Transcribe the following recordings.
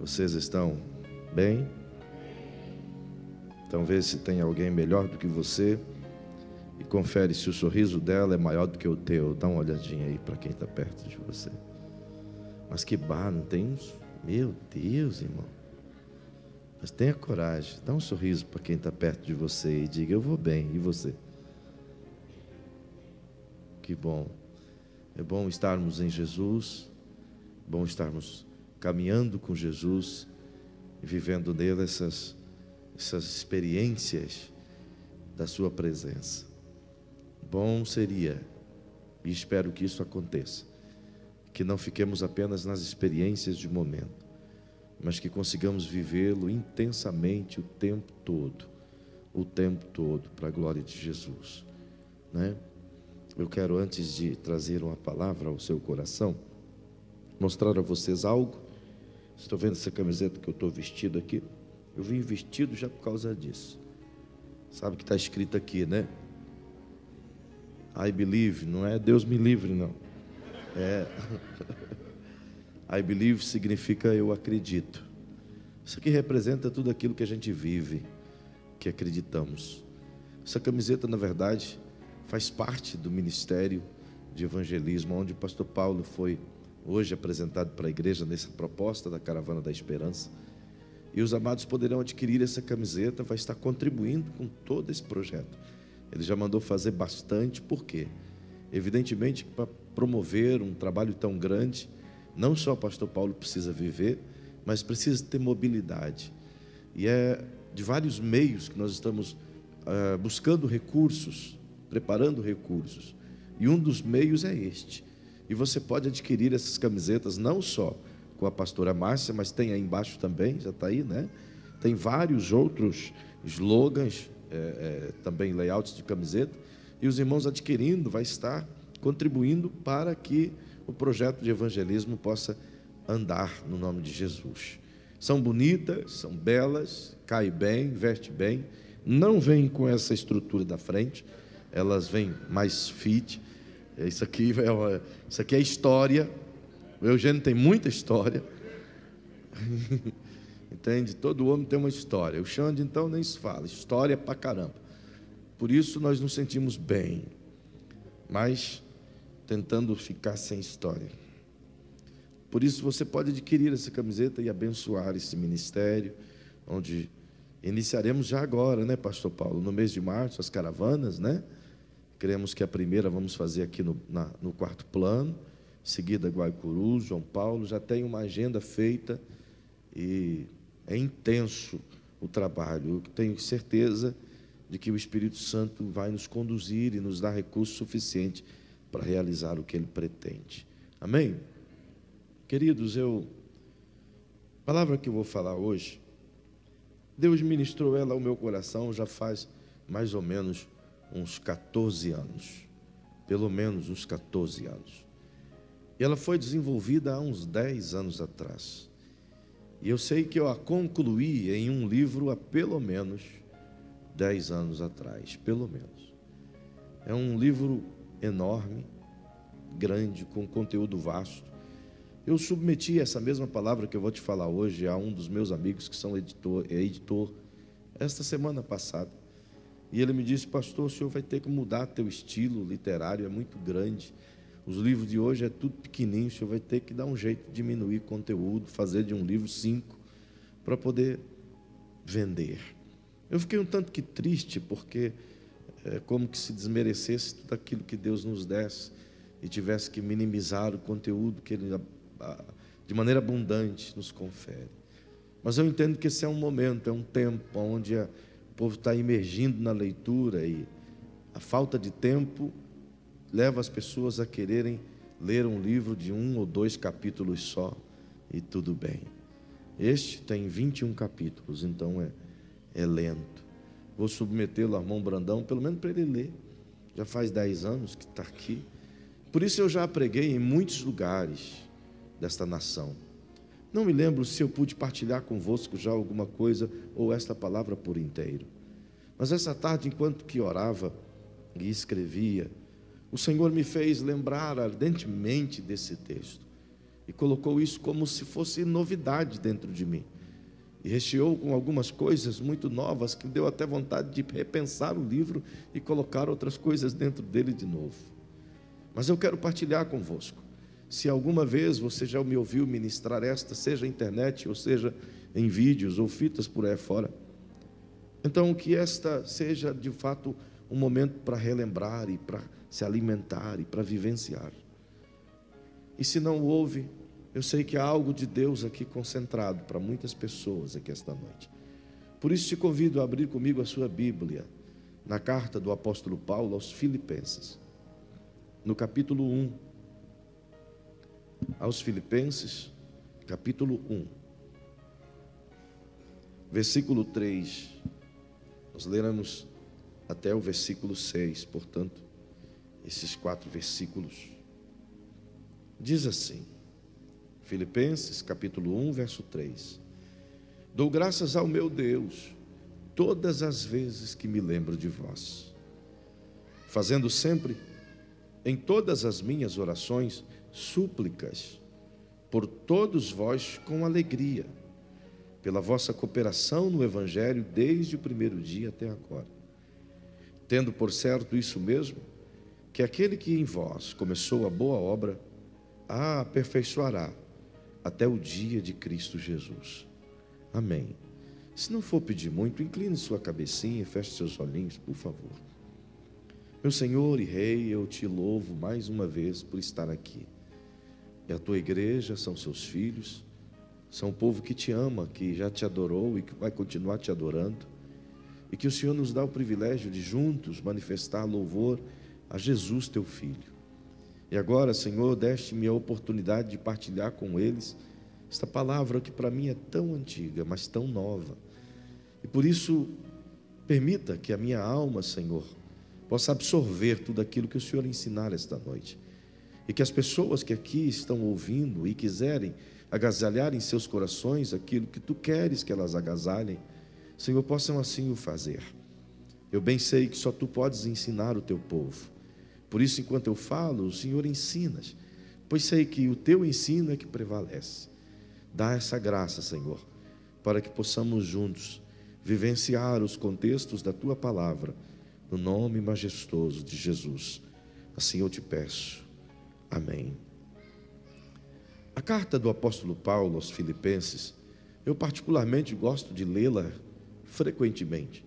Vocês estão bem? Então vê se tem alguém melhor do que você e confere se o sorriso dela é maior do que o teu. Dá uma olhadinha aí para quem está perto de você. Mas que bar, não tem uns... Meu Deus, irmão. Mas tenha coragem, dá um sorriso para quem está perto de você e diga: eu vou bem, e você? Que bom. É bom estarmos em Jesus, bom estarmos caminhando com Jesus e vivendo nele essas experiências da sua presença. Bom seria, e espero que isso aconteça, que não fiquemos apenas nas experiências de momento, mas que consigamos vivê-lo intensamente o tempo todo, para a glória de Jesus, né? Eu quero, antes de trazer uma palavra ao seu coração, mostrar a vocês algo. Estou vendo essa camiseta que eu estou vestido aqui. Eu vim vestido já por causa disso. Sabe o que está escrito aqui, né? I believe, não é Deus me livre, não. É I believe significa eu acredito. Isso aqui representa tudo aquilo que a gente vive, que acreditamos. Essa camiseta, na verdade, faz parte do ministério de evangelismo, onde o pastor Paulo foi hoje apresentado para a igreja nessa proposta da Caravana da Esperança. E os amados poderão adquirir essa camiseta, vai estar contribuindo com todo esse projeto. Ele já mandou fazer bastante, por quê? Evidentemente, para promover um trabalho tão grande, não só o pastor Paulo precisa viver, mas precisa ter mobilidade. E é de vários meios que nós estamos buscando recursos, preparando recursos. E um dos meios é este. E você pode adquirir essas camisetas não só com a pastora Márcia, mas tem aí embaixo também, já está aí, né? Tem vários outros slogans, também layouts de camiseta. E os irmãos adquirindo, vai estar contribuindo para que o projeto de evangelismo possa andar no nome de Jesus. São bonitas, são belas, cai bem, veste bem. Não vem com essa estrutura da frente, elas vêm mais fit. Isso aqui é história. O Eugênio tem muita história. Entende? Todo homem tem uma história. O Xande, então, nem se fala. História pra caramba. Por isso nós nos sentimos bem, mas tentando ficar sem história. Por isso você pode adquirir essa camiseta e abençoar esse ministério, onde iniciaremos já agora, né, pastor Paulo? No mês de março, as caravanas, né? Cremos que a primeira vamos fazer aqui no quarto plano, seguida Guaicuru, João Paulo, já tem uma agenda feita e é intenso o trabalho. Eu tenho certeza de que o Espírito Santo vai nos conduzir e nos dar recurso suficiente para realizar o que Ele pretende. Amém? Queridos, a palavra que eu vou falar hoje, Deus ministrou ela ao meu coração já faz mais ou menos uns 14 anos, pelo menos uns 14 anos. E ela foi desenvolvida há uns 10 anos atrás. E eu sei que eu a concluí em um livro há pelo menos 10 anos atrás, pelo menos. É um livro enorme, grande, com conteúdo vasto. Eu submeti essa mesma palavra que eu vou te falar hoje a um dos meus amigos que são editor, esta semana passada. E ele me disse: pastor, o senhor vai ter que mudar teu estilo literário, é muito grande. Os livros de hoje é tudo pequenininho, o senhor vai ter que dar um jeito de diminuir conteúdo, fazer de um livro 5, para poder vender. Eu fiquei um tanto que triste, porque é como que se desmerecesse tudo aquilo que Deus nos desse e tivesse que minimizar o conteúdo que Ele, de maneira abundante, nos confere. Mas eu entendo que esse é um momento, é um tempo onde o povo está imergindo na leitura e a falta de tempo leva as pessoas a quererem ler um livro de 1 ou 2 capítulos só, e tudo bem. Este tem 21 capítulos, então é lento. Vou submetê-lo ao irmão Brandão, pelo menos para ele ler. Já faz 10 anos que está aqui. Por isso eu já preguei em muitos lugares desta nação. Não me lembro se eu pude partilhar convosco já alguma coisa, ou esta palavra por inteiro. Mas essa tarde, enquanto que orava e escrevia, o Senhor me fez lembrar ardentemente desse texto. e colocou isso como se fosse novidade dentro de mim. E recheou com algumas coisas muito novas que deu até vontade de repensar o livro e colocar outras coisas dentro dele de novo. Mas eu quero partilhar convosco. Se alguma vez você já me ouviu ministrar esta, seja internet, ou seja em vídeos ou fitas por aí fora, então que esta seja de fato um momento para relembrar e para se alimentar e para vivenciar. E se não houve, eu sei que há algo de Deus aqui concentrado para muitas pessoas aqui esta noite. Por isso te convido a abrir comigo a sua Bíblia, na carta do apóstolo Paulo aos Filipenses, no capítulo 1. Aos Filipenses, capítulo 1, versículo 3. Nós leremos até o versículo 6, portanto, esses 4 versículos. Diz assim, Filipenses, capítulo 1, verso 3. Dou graças ao meu Deus todas as vezes que me lembro de vós, fazendo sempre, em todas as minhas orações, súplicas por todos vós com alegria, pela vossa cooperação no Evangelho desde o primeiro dia até agora, tendo por certo isso mesmo, que aquele que em vós começou a boa obra, a aperfeiçoará até o dia de Cristo Jesus. Amém. Se não for pedir muito, incline sua cabecinha e feche seus olhinhos, por favor. Meu Senhor e Rei, eu te louvo mais uma vez por estar aqui. E a tua igreja são seus filhos, são o povo que te ama, que já te adorou e que vai continuar te adorando. E que o Senhor nos dá o privilégio de juntos manifestar louvor a Jesus, teu Filho. E agora, Senhor, deste-me a oportunidade de partilhar com eles esta palavra que para mim é tão antiga, mas tão nova. E por isso, permita que a minha alma, Senhor, possa absorver tudo aquilo que o Senhor ensinar esta noite. E que as pessoas que aqui estão ouvindo e quiserem agasalhar em seus corações aquilo que tu queres que elas agasalhem, Senhor, possam assim o fazer. Eu bem sei que só tu podes ensinar o teu povo. Por isso, enquanto eu falo, o Senhor ensinas, pois sei que o teu ensino é que prevalece. Dá essa graça, Senhor, para que possamos juntos vivenciar os contextos da tua palavra, no nome majestoso de Jesus. Assim eu te peço. Amém. A carta do apóstolo Paulo aos Filipenses, eu particularmente gosto de lê-la frequentemente.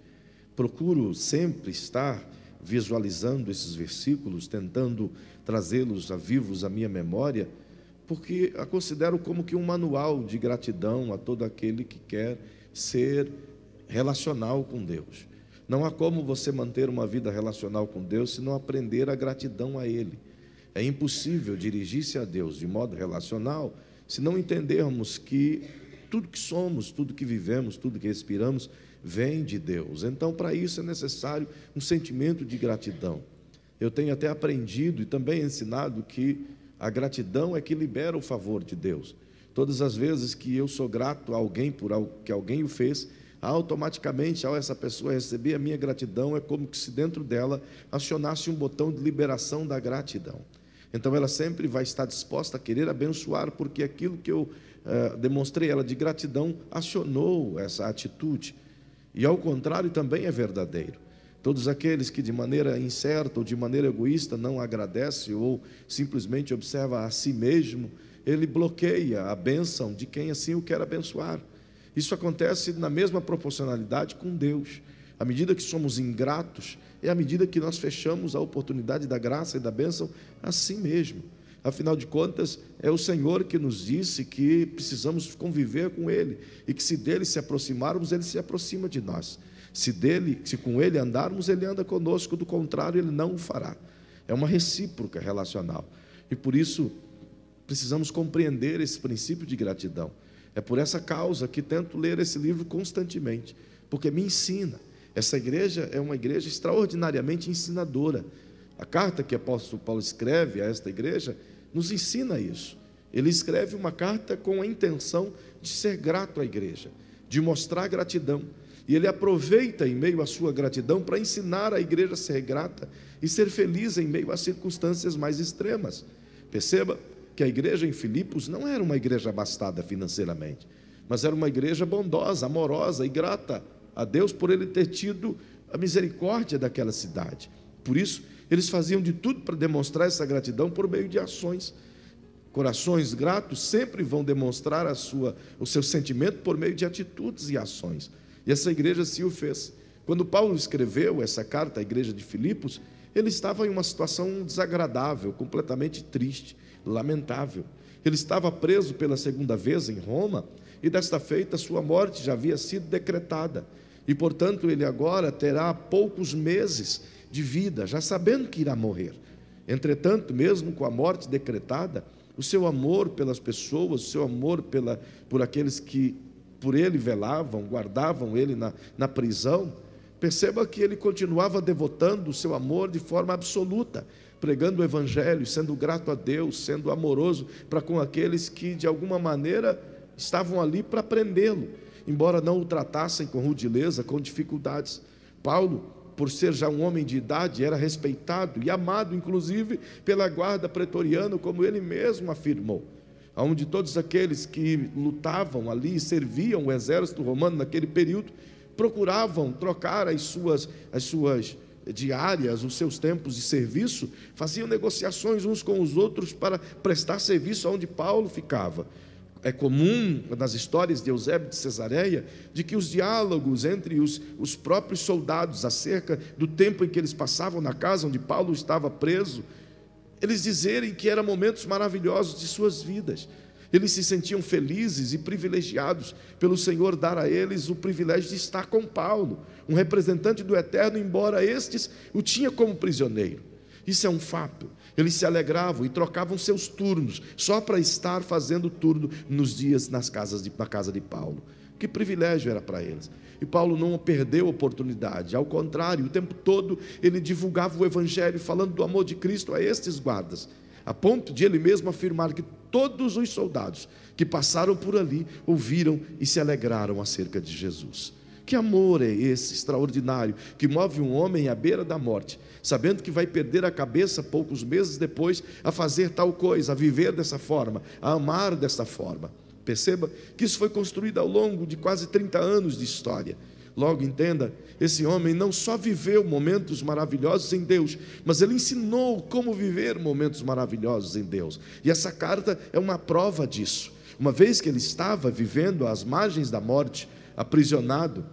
Procuro sempre estar visualizando esses versículos, tentando trazê-los a vivos à minha memória, porque a considero como que um manual de gratidão a todo aquele que quer ser relacional com Deus. Não há como você manter uma vida relacional com Deus se não aprender a gratidão a Ele. É impossível dirigir-se a Deus de modo relacional se não entendermos que tudo que somos, tudo que vivemos, tudo que respiramos vem de Deus. Então, para isso é necessário um sentimento de gratidão. Eu tenho até aprendido e também ensinado que a gratidão é que libera o favor de Deus. Todas as vezes que eu sou grato a alguém por algo que alguém o fez, automaticamente, ao essa pessoa receber a minha gratidão, é como se dentro dela acionasse um botão de liberação da gratidão. Então ela sempre vai estar disposta a querer abençoar, porque aquilo que eu demonstrei ela de gratidão acionou essa atitude. E ao contrário também é verdadeiro. Todos aqueles que de maneira incerta ou de maneira egoísta não agradece ou simplesmente observa a si mesmo, ele bloqueia a bênção de quem assim o quer abençoar. Isso acontece na mesma proporcionalidade com Deus. À medida que somos ingratos, é à medida que nós fechamos a oportunidade da graça e da bênção a si mesmo. Afinal de contas, é o Senhor que nos disse que precisamos conviver com Ele, e que se dele se aproximarmos, Ele se aproxima de nós. Se com Ele andarmos, Ele anda conosco, do contrário, Ele não o fará. É uma recíproca relacional. E por isso, precisamos compreender esse princípio de gratidão. É por essa causa que tento ler esse livro constantemente, porque me ensina. Essa igreja é uma igreja extraordinariamente ensinadora. A carta que o apóstolo Paulo escreve a esta igreja nos ensina isso. Ele escreve uma carta com a intenção de ser grato à igreja, de mostrar gratidão. E ele aproveita em meio à sua gratidão para ensinar a igreja a ser grata e ser feliz em meio às circunstâncias mais extremas. Perceba, que a igreja em Filipos não era uma igreja abastada financeiramente, mas era uma igreja bondosa, amorosa e grata a Deus por ele ter tido a misericórdia daquela cidade. Por isso, eles faziam de tudo para demonstrar essa gratidão por meio de ações. Corações gratos sempre vão demonstrar o seu sentimento por meio de atitudes e ações. E essa igreja assim o fez. Quando Paulo escreveu essa carta à igreja de Filipos, ele estava em uma situação desagradável, completamente triste, lamentável. Ele estava preso pela segunda vez em Roma, e desta feita sua morte já havia sido decretada. E, portanto, ele agora terá poucos meses de vida, já sabendo que irá morrer. Entretanto, mesmo com a morte decretada, o seu amor pelas pessoas, o seu amor por aqueles que por ele velavam, guardavam ele na prisão, perceba que ele continuava devotando o seu amor de forma absoluta, pregando o evangelho, sendo grato a Deus, sendo amoroso para com aqueles que de alguma maneira estavam ali para prendê-lo, embora não o tratassem com rudeleza, com dificuldades. Paulo, por ser já um homem de idade, era respeitado e amado, inclusive, pela guarda pretoriana, como ele mesmo afirmou, onde todos aqueles que lutavam ali e serviam o exército romano naquele período, procuravam trocar as suas diárias, os seus tempos de serviço, faziam negociações uns com os outros para prestar serviço onde Paulo ficava. É comum nas histórias de Eusébio de Cesareia de que os diálogos entre os próprios soldados acerca do tempo em que eles passavam na casa onde Paulo estava preso, eles dizerem que eram momentos maravilhosos de suas vidas. Eles se sentiam felizes e privilegiados pelo Senhor dar a eles o privilégio de estar com Paulo, um representante do Eterno, embora estes o tinha como prisioneiro. Isso é um fato. Eles se alegravam e trocavam seus turnos, só para estar fazendo turno nos dias na casa de Paulo. Que privilégio era para eles. E Paulo não perdeu a oportunidade, ao contrário, o tempo todo ele divulgava o evangelho, falando do amor de Cristo a estes guardas, a ponto de ele mesmo afirmar que todos os soldados que passaram por ali ouviram e se alegraram acerca de Jesus. Que amor é esse extraordinário que move um homem à beira da morte, sabendo que vai perder a cabeça poucos meses depois a fazer tal coisa, a viver dessa forma, a amar dessa forma. Perceba que isso foi construído ao longo de quase 30 anos de história. Logo, entenda, esse homem não só viveu momentos maravilhosos em Deus, mas ele ensinou como viver momentos maravilhosos em Deus. E essa carta é uma prova disso. Uma vez que ele estava vivendo às margens da morte, aprisionado,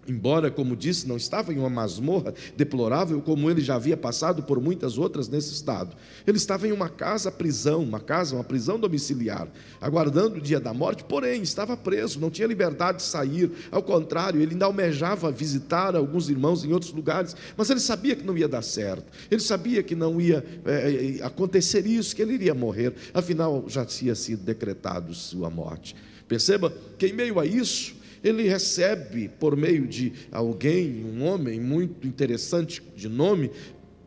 embora, como disse, não estava em uma masmorra deplorável, como ele já havia passado por muitas outras nesse estado. Ele estava em uma prisão, uma prisão domiciliar, aguardando o dia da morte, porém, estava preso, não tinha liberdade de sair. Ao contrário, ele ainda almejava visitar alguns irmãos em outros lugares, mas ele sabia que não ia dar certo, ele sabia que não ia acontecer isso, que ele iria morrer, afinal, já tinha sido decretado sua morte. Perceba que em meio a isso, ele recebe por meio de alguém, um homem muito interessante de nome,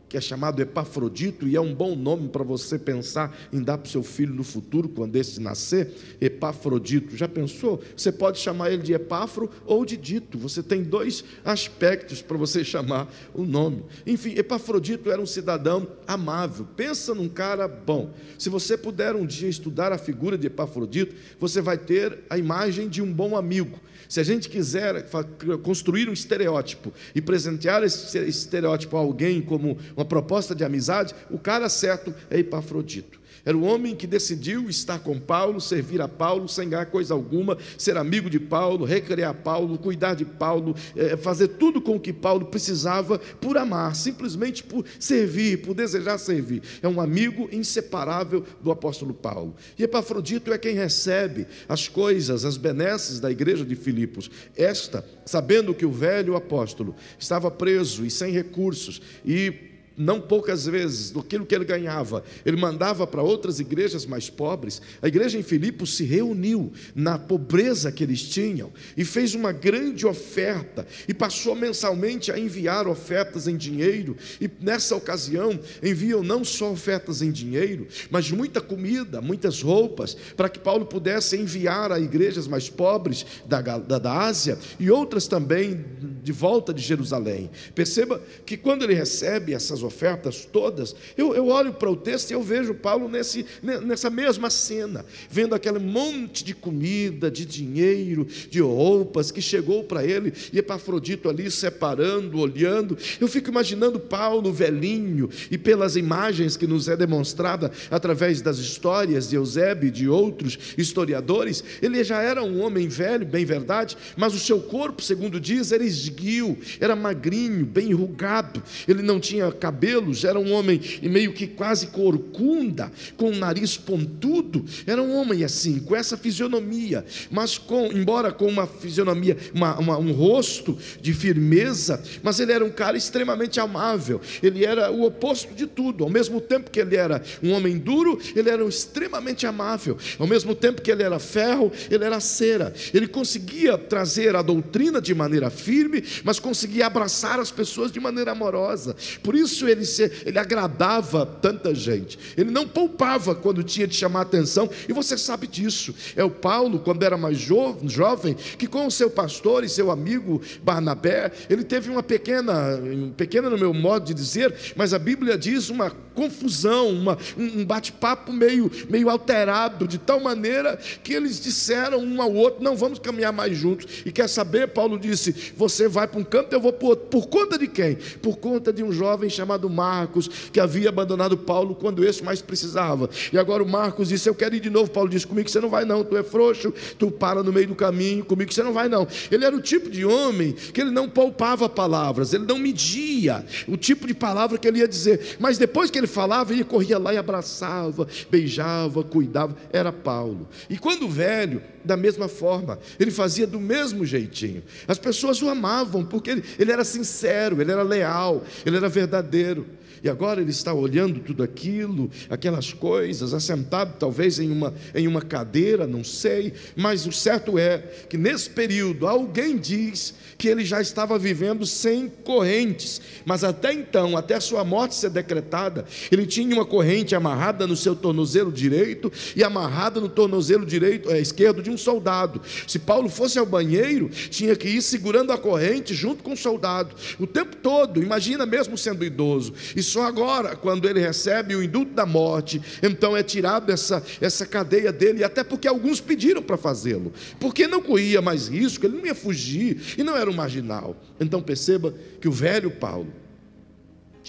que é chamado Epafrodito, e é um bom nome para você pensar em dar para o seu filho no futuro, quando esse nascer. Epafrodito, já pensou? Você pode chamar ele de Epafro ou de Dito, você tem dois aspectos para você chamar o nome. Enfim, Epafrodito era um cidadão amável, pensa num cara bom. Se você puder um dia estudar a figura de Epafrodito, você vai ter a imagem de um bom amigo. Se a gente quiser construir um estereótipo e presentear esse estereótipo a alguém como uma proposta de amizade, o cara certo é Epafrodito. Era o homem que decidiu estar com Paulo, servir a Paulo sem ganhar coisa alguma, ser amigo de Paulo, recrear Paulo, cuidar de Paulo, fazer tudo com o que Paulo precisava por amar, simplesmente por servir, por desejar servir. É um amigo inseparável do apóstolo Paulo. E Epafrodito é quem recebe as coisas, as benesses da igreja de Filipos. Esta, sabendo que o velho apóstolo estava preso e sem recursos, e não poucas vezes, do que ele ganhava, ele mandava para outras igrejas mais pobres. A igreja em Filipos se reuniu na pobreza que eles tinham e fez uma grande oferta e passou mensalmente a enviar ofertas em dinheiro, e nessa ocasião enviam não só ofertas em dinheiro, mas muita comida, muitas roupas, para que Paulo pudesse enviar a igrejas mais pobres da Ásia e outras também de volta de Jerusalém. Perceba que quando ele recebe essas ofertas todas, eu olho para o texto e eu vejo Paulo nessa mesma cena, vendo aquele monte de comida, de dinheiro, de roupas que chegou para ele, e Epafrodito ali separando, olhando. Eu fico imaginando Paulo velhinho, e pelas imagens que nos é demonstrada através das histórias de Eusébio e de outros historiadores, ele já era um homem velho, bem verdade, mas o seu corpo, segundo diz, era esguio, era magrinho, bem enrugado, ele não tinha cabelos, era um homem meio que quase corcunda, com o nariz pontudo, era um homem assim, com essa fisionomia, mas embora com uma fisionomia, um rosto de firmeza, mas ele era um cara extremamente amável, ele era o oposto de tudo. Ao mesmo tempo que ele era um homem duro, ele era extremamente amável. Ao mesmo tempo que ele era ferro, ele era cera. Ele conseguia trazer a doutrina de maneira firme, mas conseguia abraçar as pessoas de maneira amorosa. Por isso ele agradava tanta gente. Ele não poupava quando tinha de chamar a atenção, e você sabe disso. É o Paulo, quando era mais jovem, que com o seu pastor e seu amigo Barnabé, ele teve uma pequena no meu modo de dizer, mas a Bíblia diz uma confusão, um bate-papo meio alterado, de tal maneira que eles disseram um ao outro: não vamos caminhar mais juntos. E quer saber, Paulo disse: você vai para um canto, eu vou para o outro. Por conta de quem? Por conta de um jovem chamado Marcos, que havia abandonado Paulo quando esse mais precisava. E agora o Marcos disse: eu quero ir de novo. Paulo disse: comigo você não vai não, tu é frouxo, tu para no meio do caminho, comigo você não vai não. Ele era o tipo de homem que ele não poupava palavras, ele não media o tipo de palavra que ele ia dizer, mas depois que ele falava, ele corria lá e abraçava, beijava, cuidava. Era Paulo. E quando velho, da mesma forma, ele fazia do mesmo jeitinho. As pessoas o amavam porque ele era sincero, ele era leal, ele era verdadeiro. E agora ele está olhando tudo aquilo, aquelas coisas, assentado talvez em uma cadeira, não sei, mas o certo é que nesse período alguém diz que ele já estava vivendo sem correntes, mas até então, até a sua morte ser decretada, ele tinha uma corrente amarrada no seu tornozelo direito e amarrada no tornozelo esquerdo de um soldado. Se Paulo fosse ao banheiro, tinha que ir segurando a corrente junto com o soldado, o tempo todo. Imagina, mesmo sendo idoso. E só agora, quando ele recebe o indulto da morte, então é tirado essa cadeia dele, até porque alguns pediram para fazê-lo, porque não corria mais risco, ele não ia fugir, e não era um marginal. Então perceba que o velho Paulo,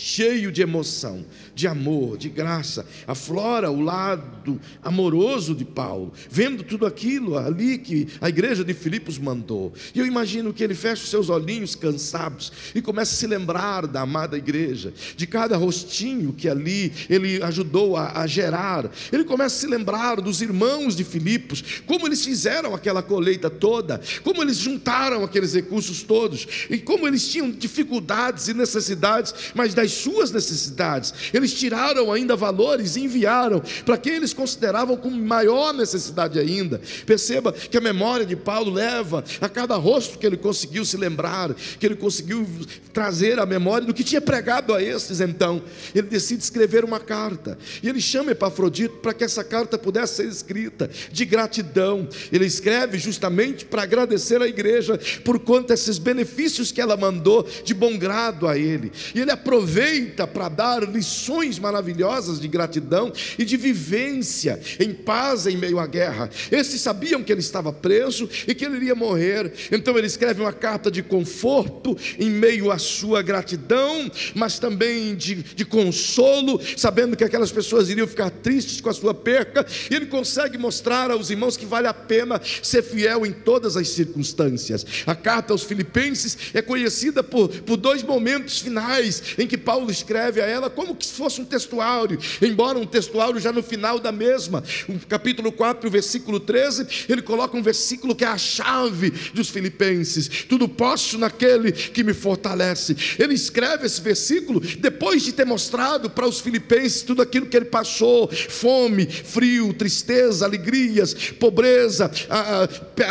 cheio de emoção, de amor, de graça, aflora o lado amoroso de Paulo, vendo tudo aquilo ali que a igreja de Filipos mandou. E eu imagino que ele fecha os seus olhinhos cansados e começa a se lembrar da amada igreja, de cada rostinho que ali ele ajudou a gerar. Ele começa a se lembrar dos irmãos de Filipos, como eles fizeram aquela colheita toda, como eles juntaram aqueles recursos todos, e como eles tinham dificuldades e necessidades, mas das suas necessidades, eles tiraram ainda valores e enviaram para quem eles consideravam com maior necessidade ainda. Perceba que a memória de Paulo leva a cada rosto que ele conseguiu se lembrar, que ele conseguiu trazer a memória do que tinha pregado a esses. Então ele decide escrever uma carta, e ele chama Epafrodito para que essa carta pudesse ser escrita de gratidão. Ele escreve justamente para agradecer a igreja por quanto esses benefícios que ela mandou de bom grado a ele, e ele aproveita para dar lições maravilhosas de gratidão e de vivência em paz em meio à guerra. Esses sabiam que ele estava preso e que ele iria morrer, então ele escreve uma carta de conforto em meio à sua gratidão, mas também de consolo, sabendo que aquelas pessoas iriam ficar tristes com a sua perca, e ele consegue mostrar aos irmãos que vale a pena ser fiel em todas as circunstâncias. A carta aos Filipenses é conhecida por dois momentos finais em que Paulo escreve a ela como que se fosse um textuário, embora um textuário já no final da mesma. O capítulo 4, versículo 13, ele coloca um versículo que é a chave dos Filipenses: tudo posso naquele que me fortalece. Ele escreve esse versículo depois de ter mostrado para os filipenses tudo aquilo que ele passou: fome, frio, tristeza, alegrias, pobreza,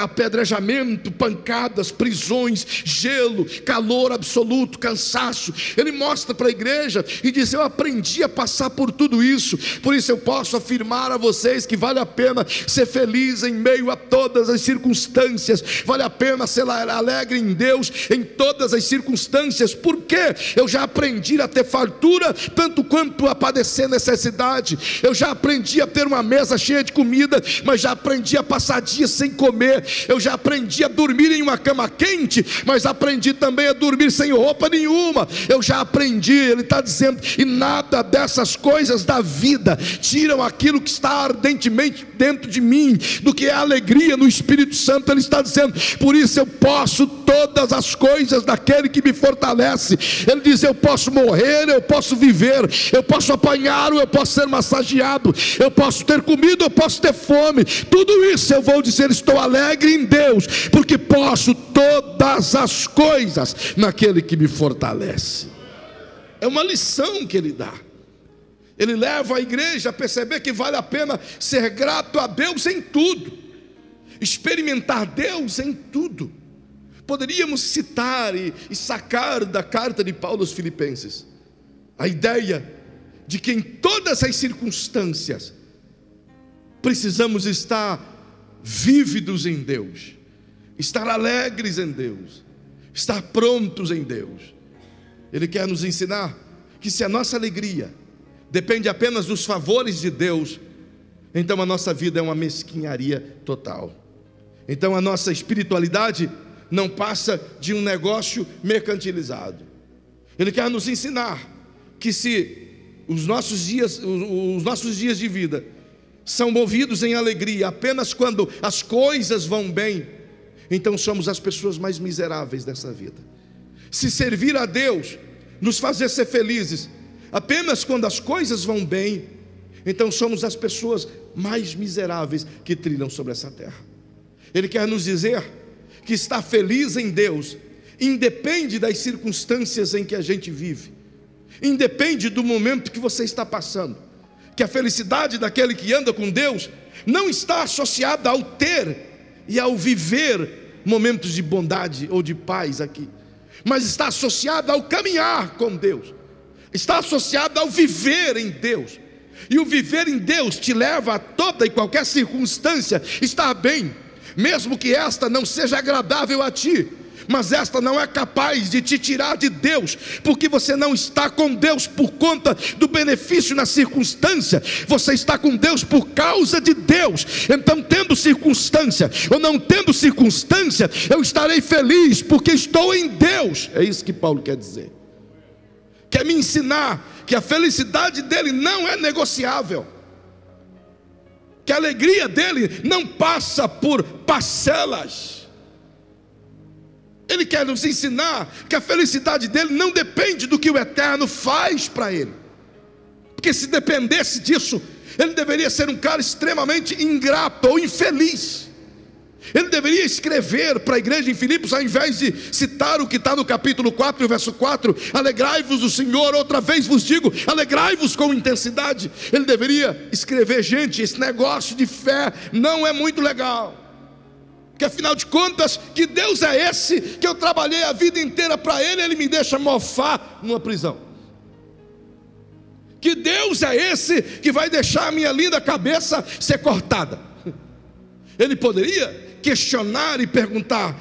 apedrejamento, pancadas, prisões, gelo, calor absoluto, cansaço. Ele mostra para para a igreja e diz: eu aprendi a passar por tudo isso, por isso eu posso afirmar a vocês que vale a pena ser feliz em meio a todas as circunstâncias, vale a pena ser alegre em Deus em todas as circunstâncias, porque eu já aprendi a ter fartura tanto quanto a padecer necessidade, eu já aprendi a ter uma mesa cheia de comida, mas já aprendi a passar dias sem comer, eu já aprendi a dormir em uma cama quente, mas aprendi também a dormir sem roupa nenhuma, eu já aprendi, ele está dizendo, e nada dessas coisas da vida tiram aquilo que está ardentemente dentro de mim, do que é alegria no Espírito Santo. Ele está dizendo: por isso eu posso todas as coisas daquele que me fortalece. Ele diz: eu posso morrer, eu posso viver, eu posso apanhar, ou eu posso ser massageado, eu posso ter comida, eu posso ter fome, tudo isso eu vou dizer: estou alegre em Deus, porque posso todas as coisas naquele que me fortalece. É uma lição que ele dá. Ele leva a igreja a perceber que vale a pena ser grato a Deus em tudo, experimentar Deus em tudo. Poderíamos citar e sacar da carta de Paulo aos Filipenses a ideia de que em todas as circunstâncias precisamos estar vívidos em Deus, estar alegres em Deus, estar prontos em Deus. Ele quer nos ensinar que se a nossa alegria depende apenas dos favores de Deus, então a nossa vida é uma mesquinharia total. Então a nossa espiritualidade não passa de um negócio mercantilizado. Ele quer nos ensinar que se os nossos dias de vida são movidos em alegria apenas quando as coisas vão bem, então somos as pessoas mais miseráveis dessa vida. Se servir a Deus, nos fazer ser felizes apenas quando as coisas vão bem, então somos as pessoas mais miseráveis que trilham sobre essa terra. Ele quer nos dizer que estar feliz em Deus independe das circunstâncias em que a gente vive, independe do momento que você está passando, que a felicidade daquele que anda com Deus não está associada ao ter e ao viver momentos de bondade ou de paz aqui, mas está associada ao caminhar com Deus, está associada ao viver em Deus. E o viver em Deus te leva a toda e qualquer circunstância estar bem, mesmo que esta não seja agradável a ti, mas esta não é capaz de te tirar de Deus, porque você não está com Deus por conta do benefício na circunstância, você está com Deus por causa de Deus. Então, tendo circunstância ou não tendo circunstância, eu estarei feliz porque estou em Deus. É isso que Paulo quer dizer. Quer me ensinar que a felicidade dele não é negociável, que a alegria dele não passa por parcelas. Ele quer nos ensinar que a felicidade dele não depende do que o Eterno faz para ele, porque se dependesse disso, ele deveria ser um cara extremamente ingrato ou infeliz. Ele deveria escrever para a igreja em Filipos, ao invés de citar o que está no capítulo 4, verso 4, alegrai-vos do Senhor, outra vez vos digo, alegrai-vos com intensidade. Ele deveria escrever: gente, esse negócio de fé não é muito legal, porque afinal de contas, que Deus é esse que eu trabalhei a vida inteira para Ele, Ele me deixa mofar numa prisão? Que Deus é esse que vai deixar a minha linda cabeça ser cortada? Ele poderia questionar e perguntar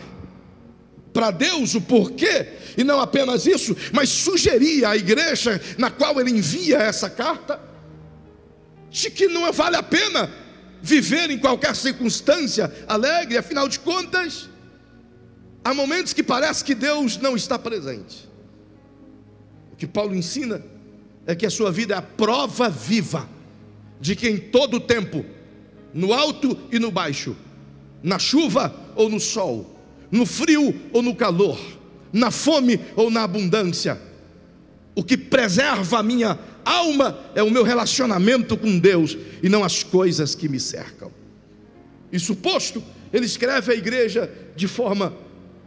para Deus o porquê, e não apenas isso, mas sugerir à igreja na qual ele envia essa carta, de que não vale a pena viver em qualquer circunstância alegre. Afinal de contas, há momentos que parece que Deus não está presente. O que Paulo ensina é que a sua vida é a prova viva de que em todo o tempo, no alto e no baixo, na chuva ou no sol, no frio ou no calor, na fome ou na abundância, o que preserva a minha alma é o meu relacionamento com Deus e não as coisas que me cercam. Isso posto, ele escreve à igreja de forma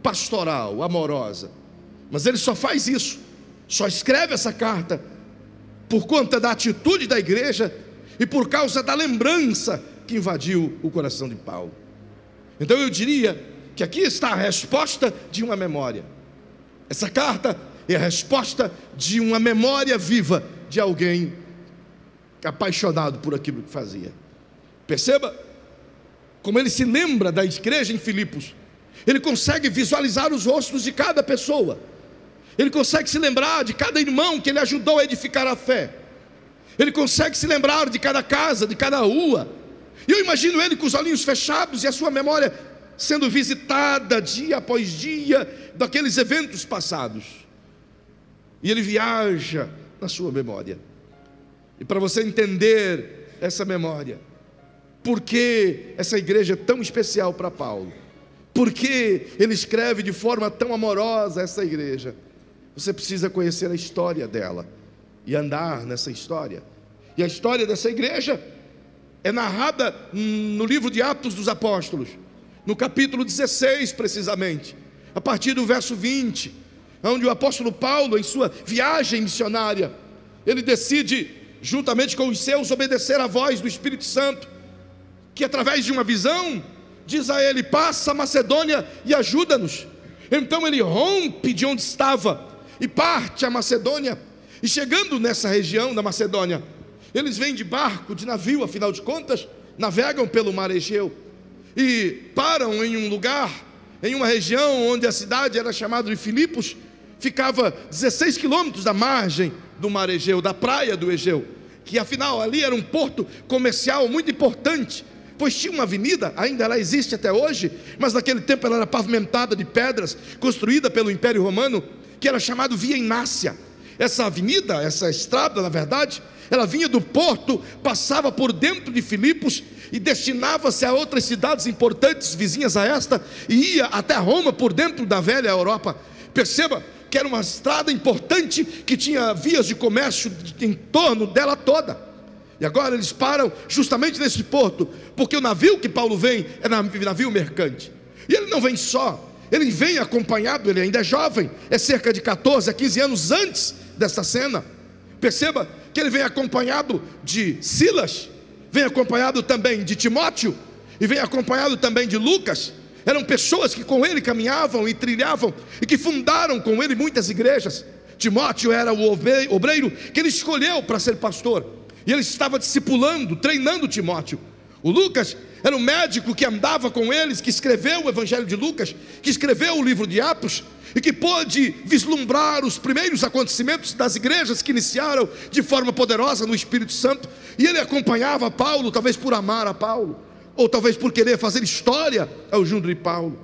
pastoral, amorosa, mas ele só faz isso, só escreve essa carta por conta da atitude da igreja e por causa da lembrança que invadiu o coração de Paulo. Então eu diria que aqui está a resposta de uma memória. Essa carta é a resposta de uma memória viva de alguém apaixonado por aquilo que fazia. Perceba como ele se lembra da igreja em Filipos. Ele consegue visualizar os rostos de cada pessoa. Ele consegue se lembrar de cada irmão que ele ajudou a edificar a fé. Ele consegue se lembrar de cada casa, de cada rua. E eu imagino ele com os olhinhos fechados e a sua memória sendo visitada dia após dia daqueles eventos passados. E ele viaja na sua memória. E para você entender essa memória, por que essa igreja é tão especial para Paulo, por que ele escreve de forma tão amorosa essa igreja, você precisa conhecer a história dela e andar nessa história. E a história dessa igreja é narrada no livro de Atos dos Apóstolos, no capítulo 16 precisamente, a partir do verso 20, onde o apóstolo Paulo, em sua viagem missionária, ele decide, juntamente com os seus, obedecer à voz do Espírito Santo, que através de uma visão, diz a ele: passa a Macedônia e ajuda-nos. Então ele rompe de onde estava e parte a Macedônia. E chegando nessa região da Macedônia, eles vêm de barco, de navio, afinal de contas, navegam pelo mar Egeu e param em um lugar, em uma região onde a cidade era chamada de Filipos. Ficava 16 quilômetros da margem do mar Egeu, da praia do Egeu, que afinal ali era um porto comercial muito importante, pois tinha uma avenida, ainda ela existe até hoje, mas naquele tempo ela era pavimentada de pedras, construída pelo Império Romano, que era chamado Via Inácia. Essa avenida, essa estrada, na verdade, ela vinha do porto, passava por dentro de Filipos e destinava-se a outras cidades importantes vizinhas a esta, e ia até Roma por dentro da velha Europa. Perceba que era uma estrada importante, que tinha vias de comércio em torno dela toda. E agora eles param justamente nesse porto, porque o navio que Paulo vem é navio mercante. E ele não vem só, ele vem acompanhado, ele ainda é jovem, é cerca de 14 a 15 anos antes dessa cena. Perceba que ele vem acompanhado de Silas, vem acompanhado também de Timóteo, e vem acompanhado também de Lucas. Eram pessoas que com ele caminhavam e trilhavam, e que fundaram com ele muitas igrejas. Timóteo era o obreiro que ele escolheu para ser pastor, e ele estava discipulando, treinando Timóteo. O Lucas era o médico que andava com eles, que escreveu o Evangelho de Lucas, que escreveu o livro de Atos, e que pôde vislumbrar os primeiros acontecimentos das igrejas que iniciaram de forma poderosa no Espírito Santo. E ele acompanhava Paulo, talvez por amar a Paulo, ou talvez por querer fazer história ao junto de Paulo.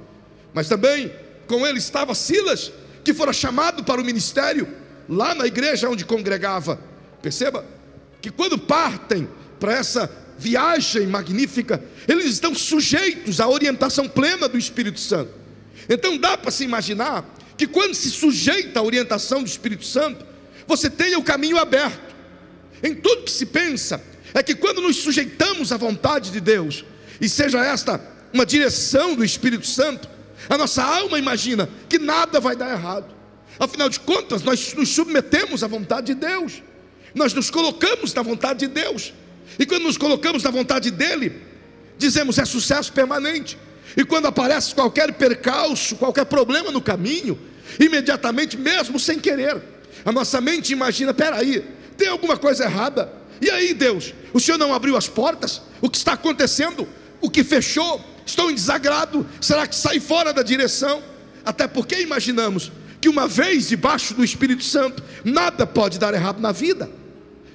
Mas também com ele estava Silas, que fora chamado para o ministério lá na igreja onde congregava. Perceba que quando partem para essa viagem magnífica, eles estão sujeitos à orientação plena do Espírito Santo. Então dá para se imaginar que quando se sujeita à orientação do Espírito Santo, você tenha o caminho aberto. Em tudo que se pensa, é que quando nos sujeitamos à vontade de Deus, e seja esta uma direção do Espírito Santo, a nossa alma imagina que nada vai dar errado. Afinal de contas, nós nos submetemos à vontade de Deus, nós nos colocamos na vontade de Deus, e quando nos colocamos na vontade dEle, dizemos: é sucesso permanente. E quando aparece qualquer percalço, qualquer problema no caminho, imediatamente, mesmo sem querer, a nossa mente imagina: peraí, tem alguma coisa errada. E aí, Deus, o Senhor não abriu as portas? O que está acontecendo? O que fechou? Estou em desagrado? Será que saí fora da direção? Até porque imaginamos que uma vez debaixo do Espírito Santo, nada pode dar errado na vida.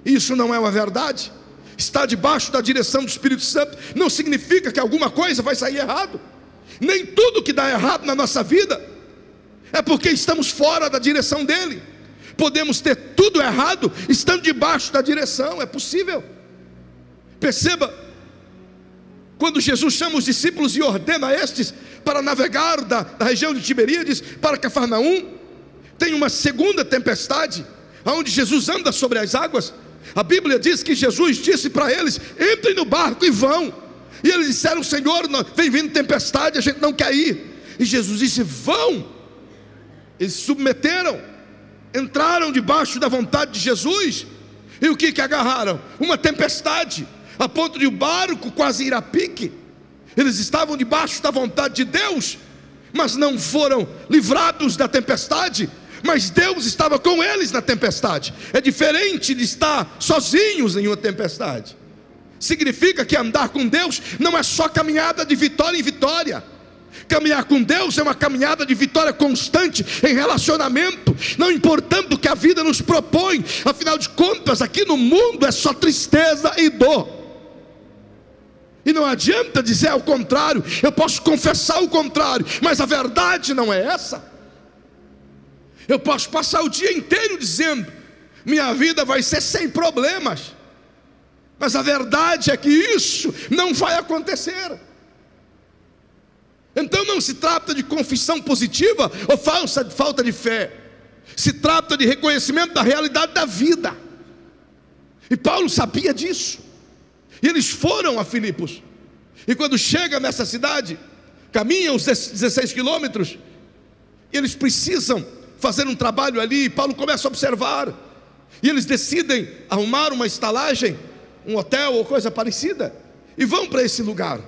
Isso não é uma verdade. Estar debaixo da direção do Espírito Santo não significa que alguma coisa vai sair errado. Nem tudo que dá errado na nossa vida é porque estamos fora da direção dEle. Podemos ter tudo errado estando debaixo da direção, é possível. Perceba, quando Jesus chama os discípulos e ordena estes para navegar da região de Tiberíades para Cafarnaum, tem uma segunda tempestade, onde Jesus anda sobre as águas. A Bíblia diz que Jesus disse para eles: entrem no barco e vão. E eles disseram: Senhor, vem vindo tempestade, a gente não quer ir. E Jesus disse: vão. Eles se submeteram, entraram debaixo da vontade de Jesus. E o que agarraram? Uma tempestade, a ponto de o barco quase ir a pique. Eles estavam debaixo da vontade de Deus, mas não foram livrados da tempestade, mas Deus estava com eles na tempestade. É diferente de estar sozinhos em uma tempestade. Significa que andar com Deus não é só caminhada de vitória em vitória. Caminhar com Deus é uma caminhada de vitória constante em relacionamento, não importando o que a vida nos propõe. Afinal de contas, aqui no mundo é só tristeza e dor. E não adianta dizer o contrário. Eu posso confessar o contrário, mas a verdade não é essa. Eu posso passar o dia inteiro dizendo: minha vida vai ser sem problemas, mas a verdade é que isso não vai acontecer. Então não se trata de confissão positiva ou falta de fé. Se trata de reconhecimento da realidade da vida. E Paulo sabia disso. E eles foram a Filipos. E quando chega nessa cidade, caminham os 16 quilômetros, e eles precisam fazer um trabalho ali. E Paulo começa a observar. E eles decidem arrumar uma estalagem, um hotel ou coisa parecida, e vão para esse lugar.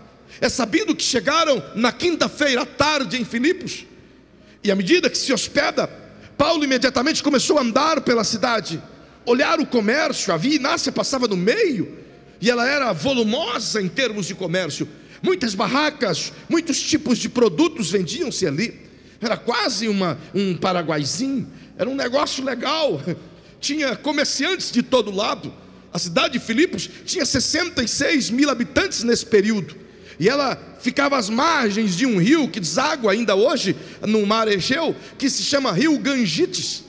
É sabido que chegaram na quinta-feira à tarde em Filipos. E à medida que se hospeda, Paulo imediatamente começou a andar pela cidade, olhar o comércio. A Via Inácia passava no meio, e ela era volumosa em termos de comércio. Muitas barracas, muitos tipos de produtos vendiam-se ali. Era quase um paraguaizinho. Era um negócio legal. Tinha comerciantes de todo lado. A cidade de Filipos tinha 66 mil habitantes nesse período. E ela ficava às margens de um rio que deságua ainda hoje no mar Egeu, que se chama Rio Gangites.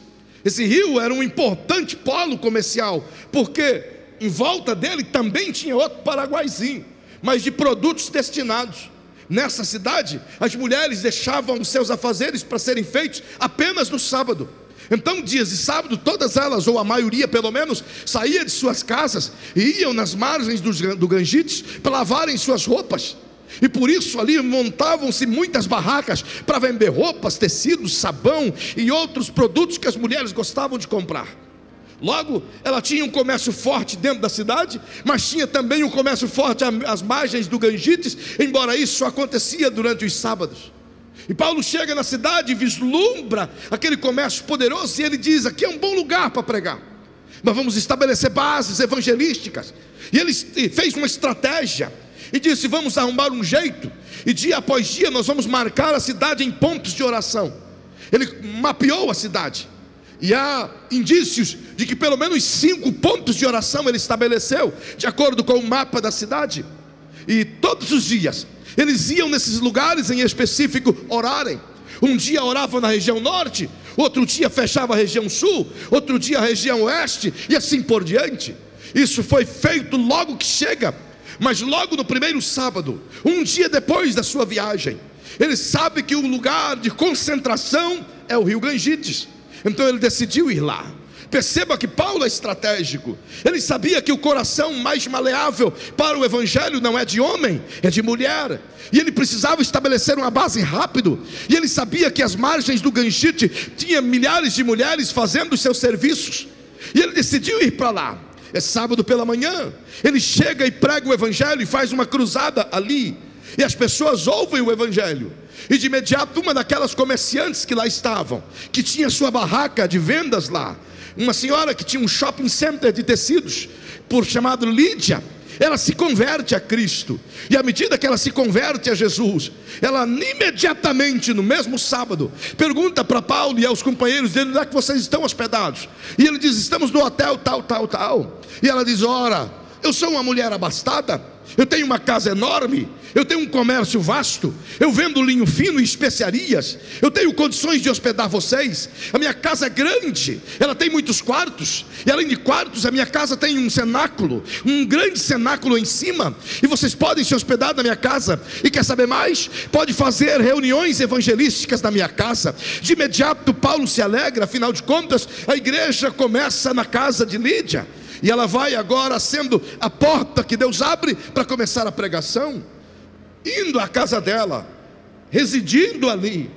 Esse rio era um importante polo comercial, porque em volta dele também tinha outro paraguaizinho, mas de produtos destinados. Nessa cidade, as mulheres deixavam os seus afazeres para serem feitos apenas no sábado. Então, dias de sábado, todas elas, ou a maioria pelo menos, saía de suas casas e iam nas margens do Gangites para lavarem suas roupas. E por isso ali montavam-se muitas barracas para vender roupas, tecidos, sabão e outros produtos que as mulheres gostavam de comprar. Logo, ela tinha um comércio forte dentro da cidade, mas tinha também um comércio forte às margens do Gangites, embora isso só acontecia durante os sábados. E Paulo chega na cidade e vislumbra aquele comércio poderoso, e ele diz: aqui é um bom lugar para pregar. Nós vamos estabelecer bases evangelísticas. E ele fez uma estratégia e disse: vamos arrumar um jeito, e dia após dia nós vamos marcar a cidade em pontos de oração. Ele mapeou a cidade, e há indícios de que pelo menos 5 pontos de oração ele estabeleceu, de acordo com o mapa da cidade. E todos os dias eles iam nesses lugares em específico orarem. Um dia oravam na região norte, outro dia fechava a região sul, outro dia a região oeste, e assim por diante. Isso foi feito logo que chega. Mas logo no primeiro sábado, um dia depois da sua viagem, ele sabe que o lugar de concentração é o Rio Gangites. Então ele decidiu ir lá. Perceba que Paulo é estratégico. Ele sabia que o coração mais maleável para o evangelho não é de homem, é de mulher. E ele precisava estabelecer uma base rápido. E ele sabia que as margens do Gangites tinha milhares de mulheres fazendo os seus serviços. E ele decidiu ir para lá. É sábado pela manhã. Ele chega e prega o evangelho e faz uma cruzada ali. E as pessoas ouvem o evangelho. E de imediato uma daquelas comerciantes que lá estavam, que tinha sua barraca de vendas lá, uma senhora que tinha um shopping center de tecidos, chamado Lídia, ela se converte a Cristo. E à medida que ela se converte a Jesus, ela imediatamente no mesmo sábado pergunta para Paulo e aos companheiros dele: onde é que vocês estão hospedados? E ele diz: estamos no hotel tal. E ela diz: ora, eu sou uma mulher abastada, eu tenho uma casa enorme, eu tenho um comércio vasto, eu vendo linho fino e especiarias, eu tenho condições de hospedar vocês. A minha casa é grande, ela tem muitos quartos, e além de quartos, a minha casa tem um cenáculo, um grande cenáculo em cima, e vocês podem se hospedar na minha casa. E quer saber mais? Pode fazer reuniões evangelísticas na minha casa. De imediato Paulo se alegra, afinal de contas a igreja começa na casa de Lídia, e ela vai agora sendo a porta que Deus abre para começar a pregação. Indo à casa dela, residindo ali,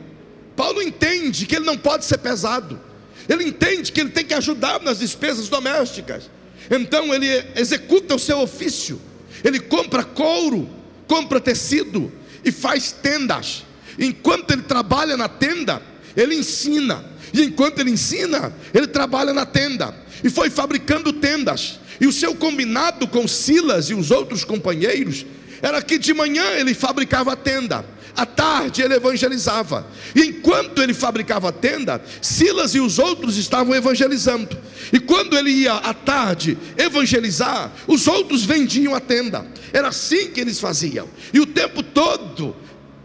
Paulo entende que ele não pode ser pesado. Ele entende que ele tem que ajudar nas despesas domésticas. Então ele executa o seu ofício. Ele compra couro, compra tecido e faz tendas. Enquanto ele trabalha na tenda, ele ensina, e enquanto ele ensina, ele trabalha na tenda, e foi fabricando tendas. E o seu combinado com Silas e os outros companheiros era que de manhã ele fabricava a tenda, à tarde ele evangelizava. E enquanto ele fabricava a tenda, Silas e os outros estavam evangelizando. E quando ele ia à tarde evangelizar, os outros vendiam a tenda. Era assim que eles faziam. E o tempo todo,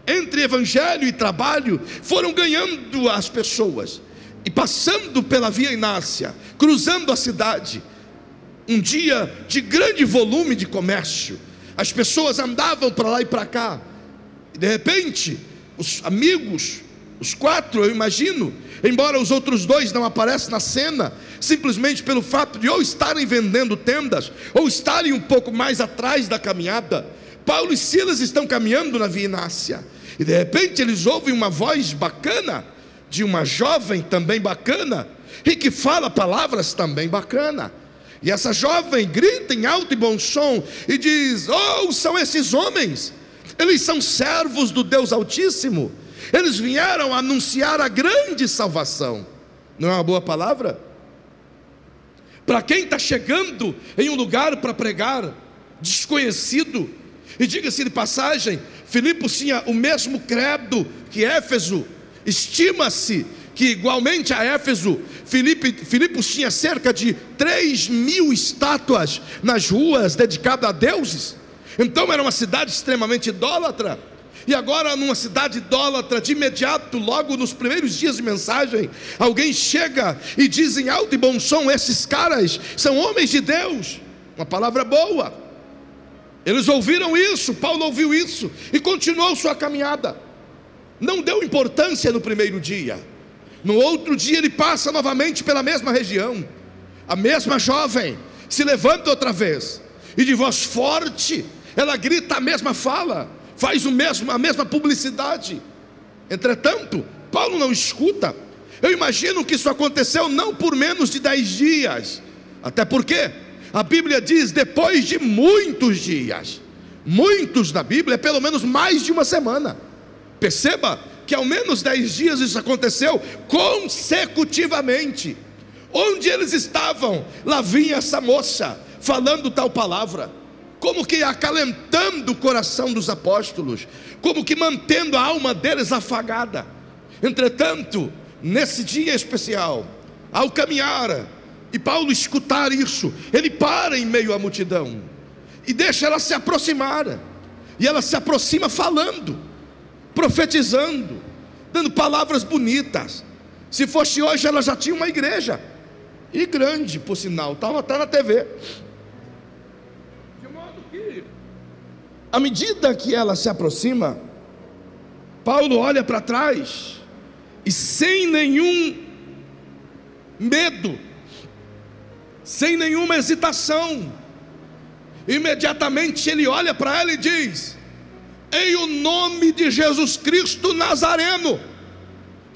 entre evangelho e trabalho, foram ganhando as pessoas. E passando pela Via Inácia, cruzando a cidade, um dia de grande volume de comércio, as pessoas andavam para lá e para cá, e de repente, os amigos, os 4 eu imagino, embora os outros 2 não apareçam na cena, simplesmente pelo fato de ou estarem vendendo tendas, ou estarem um pouco mais atrás da caminhada, Paulo e Silas estão caminhando na Via Inácia, e de repente eles ouvem uma voz bacana, de uma jovem também bacana, e que fala palavras também bacanas. E essa jovem grita em alto e bom som e diz: oh, são esses homens, eles são servos do Deus Altíssimo, eles vieram anunciar a grande salvação. Não é uma boa palavra? Para quem está chegando em um lugar para pregar, desconhecido, e diga-se de passagem, Filipos tinha o mesmo credo que Éfeso, estima-se que igualmente a Éfeso, Filipos tinha cerca de 3.000 estátuas nas ruas dedicadas a deuses. Então era uma cidade extremamente idólatra. E agora numa cidade idólatra, de imediato, logo nos primeiros dias de mensagem, alguém chega e diz em alto e bom som: esses caras são homens de Deus. Uma palavra boa. Eles ouviram isso, Paulo ouviu isso e continuou sua caminhada. Não deu importância no primeiro dia. No outro dia ele passa novamente pela mesma região. A mesma jovem se levanta outra vez, e de voz forte ela grita a mesma fala, faz a mesma publicidade. Entretanto, Paulo não escuta. Eu imagino que isso aconteceu não por menos de 10 dias. Até porque a Bíblia diz depois de muitos dias. Muitos na Bíblia é pelo menos mais de uma semana. Perceba que ao menos 10 dias isso aconteceu consecutivamente. Onde eles estavam, lá vinha essa moça falando tal palavra, como que acalentando o coração dos apóstolos, como que mantendo a alma deles afagada. Entretanto, nesse dia especial, ao caminhar e Paulo escutar isso, ele para em meio à multidão e deixa ela se aproximar. E ela se aproxima falando, profetizando, dando palavras bonitas. Se fosse hoje, ela já tinha uma igreja, e grande por sinal, está na TV. De modo que, à medida que ela se aproxima, Paulo olha para trás, e sem nenhum medo, sem nenhuma hesitação, imediatamente ele olha para ela e diz: em o nome de Jesus Cristo Nazareno,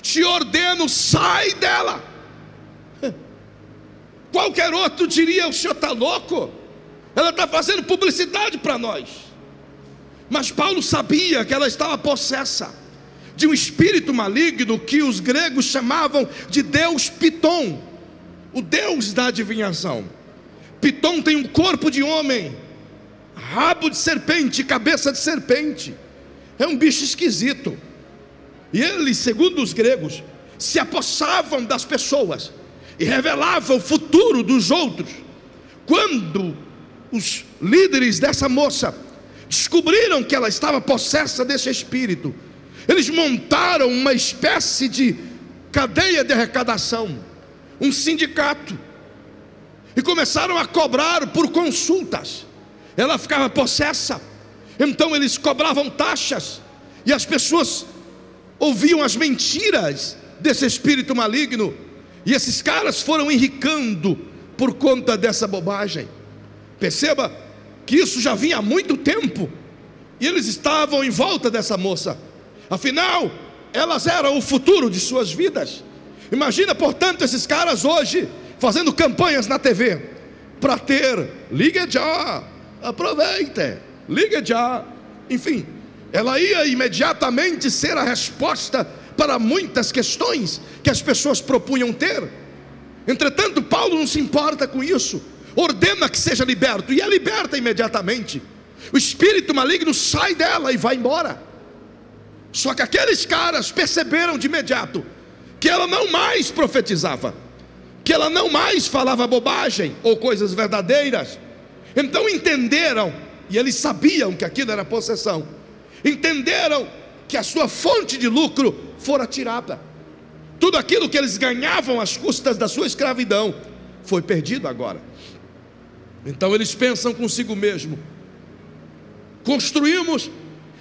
te ordeno, sai dela. Qualquer outro diria: o senhor está louco? Ela está fazendo publicidade para nós. Mas Paulo sabia que ela estava possessa de um espírito maligno que os gregos chamavam de Deus Pitom, o Deus da adivinhação. Pitom tem um corpo de homem, rabo de serpente, cabeça de serpente. É um bicho esquisito. E eles, segundo os gregos, se apossavam das pessoas e revelavam o futuro dos outros. Quando os líderes dessa moça descobriram que ela estava possessa desse espírito, eles montaram uma espécie de cadeia de arrecadação, um sindicato, e começaram a cobrar por consultas. Ela ficava possessa, então eles cobravam taxas, e as pessoas ouviam as mentiras desse espírito maligno, e esses caras foram enricando por conta dessa bobagem. Perceba que isso já vinha há muito tempo, e eles estavam em volta dessa moça. Afinal, elas eram o futuro de suas vidas. Imagina, portanto, esses caras hoje fazendo campanhas na TV para ter: ligue já, aproveite, ligue já. Enfim, ela ia imediatamente ser a resposta para muitas questões que as pessoas propunham ter. Entretanto, Paulo não se importa com isso, ordena que seja liberto, e é liberta imediatamente. O espírito maligno sai dela e vai embora. Só que aqueles caras perceberam de imediato que ela não mais profetizava, que ela não mais falava bobagem ou coisas verdadeiras. Então entenderam, e eles sabiam que aquilo era possessão, entenderam que a sua fonte de lucro fora tirada. Tudo aquilo que eles ganhavam às custas da sua escravidão foi perdido agora. Então eles pensam consigo mesmo: construímos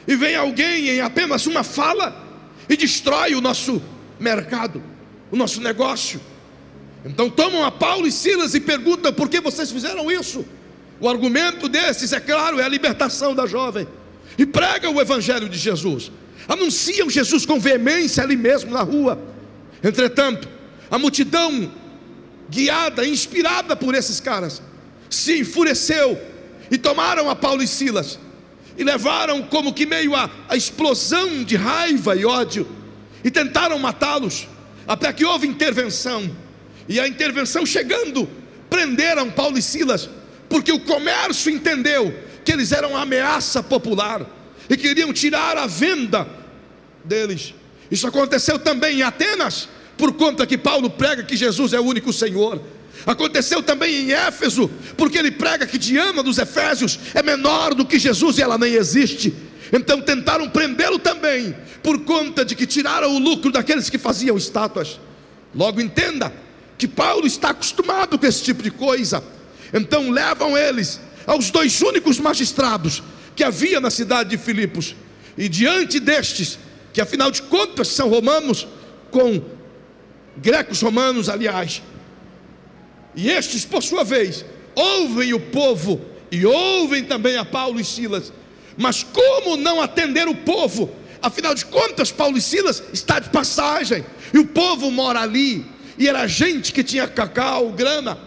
e vem alguém em apenas uma fala e destrói o nosso mercado, o nosso negócio. Então tomam a Paulo e Silas e perguntam: por que vocês fizeram isso? O argumento desses, é claro, é a libertação da jovem. E pregam o evangelho de Jesus, anunciam Jesus com veemência ali mesmo na rua. Entretanto, a multidão, guiada, inspirada por esses caras, se enfureceu e tomaram a Paulo e Silas e levaram como que meio a explosão de raiva e ódio, e tentaram matá-los, até que houve intervenção. E a intervenção chegando, prenderam Paulo e Silas, porque o comércio entendeu que eles eram uma ameaça popular e queriam tirar a venda deles. Isso aconteceu também em Atenas, por conta que Paulo prega que Jesus é o único Senhor. Aconteceu também em Éfeso, porque ele prega que Diana dos Efésios é menor do que Jesus e ela nem existe. Então tentaram prendê-lo também, por conta de que tiraram o lucro daqueles que faziam estátuas. Logo entenda que Paulo está acostumado com esse tipo de coisa. Então levam eles aos dois únicos magistrados que havia na cidade de Filipos, e diante destes, que afinal de contas são romanos com grecos romanos, aliás, e estes por sua vez ouvem o povo e ouvem também a Paulo e Silas. Mas como não atender o povo? Afinal de contas, Paulo e Silas está de passagem, e o povo mora ali, e era gente que tinha cacau, grana.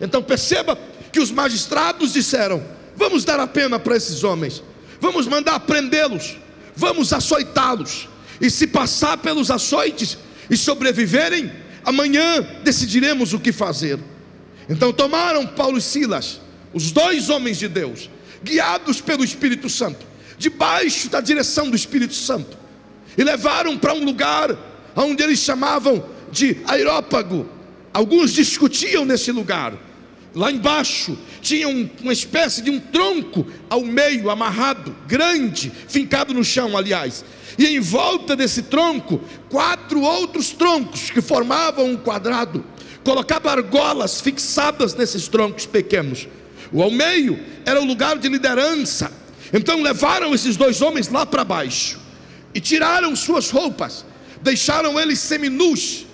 Então perceba que os magistrados disseram: vamos dar a pena para esses homens, vamos mandar prendê-los, vamos açoitá-los, e se passar pelos açoites e sobreviverem, amanhã decidiremos o que fazer. Então tomaram Paulo e Silas, os dois homens de Deus, guiados pelo Espírito Santo, debaixo da direção do Espírito Santo, e levaram para um lugar onde eles chamavam de Areópago. Alguns discutiam nesse lugar. Lá embaixo tinha uma espécie de um tronco ao meio, amarrado, grande, fincado no chão, aliás, e em volta desse tronco 4 outros troncos que formavam um quadrado. Colocavam argolas fixadas nesses troncos pequenos. O ao meio era o lugar de liderança. Então levaram esses dois homens lá para baixo e tiraram suas roupas, deixaram eles seminus.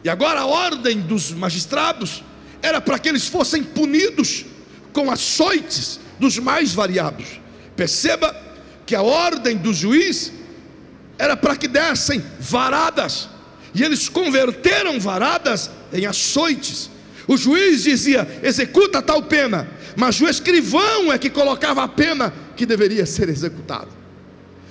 E agora a ordem dos magistrados era para que eles fossem punidos com açoites dos mais variados. Perceba que a ordem do juiz era para que dessem varadas, e eles converteram varadas em açoites. O juiz dizia: executa tal pena, mas o escrivão é que colocava a pena que deveria ser executada.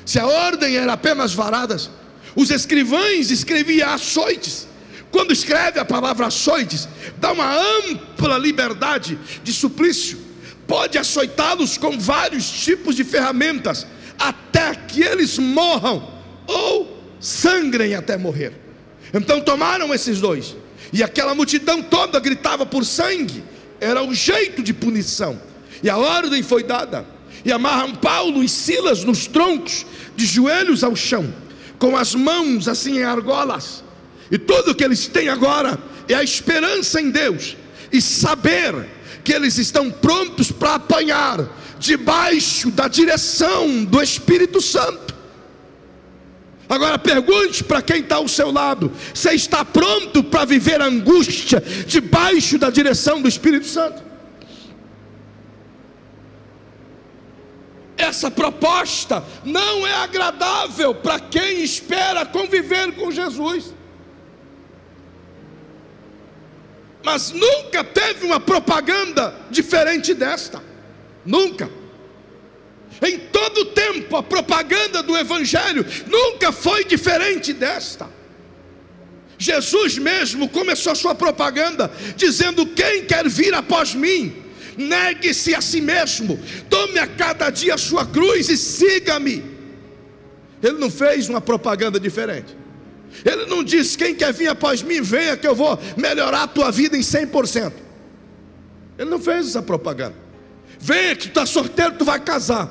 Se a ordem era apenas varadas, os escrivães escreviam açoites. Quando escreve a palavra açoites, dá uma ampla liberdade de suplício. Pode açoitá-los com vários tipos de ferramentas, até que eles morram ou sangrem até morrer. Então tomaram esses dois, e aquela multidão toda gritava por sangue. Era o jeito de punição, e a ordem foi dada. E amarram Paulo e Silas nos troncos, de joelhos ao chão, com as mãos assim em argolas. E tudo que eles têm agora é a esperança em Deus, e saber que eles estão prontos para apanhar, debaixo da direção do Espírito Santo. Agora pergunte para quem está ao seu lado: você está pronto para viver a angústia debaixo da direção do Espírito Santo? Essa proposta não é agradável para quem espera conviver com Jesus. Mas nunca teve uma propaganda diferente desta. Nunca. Em todo o tempo a propaganda do Evangelho nunca foi diferente desta. Jesus mesmo começou a sua propaganda dizendo: quem quer vir após mim, negue-se a si mesmo, tome a cada dia a sua cruz e siga-me. Ele não fez uma propaganda diferente. Ele não disse: quem quer vir após mim, venha que eu vou melhorar a tua vida em 100%. Ele não fez essa propaganda. Venha que tu está solteiro, tu vai casar.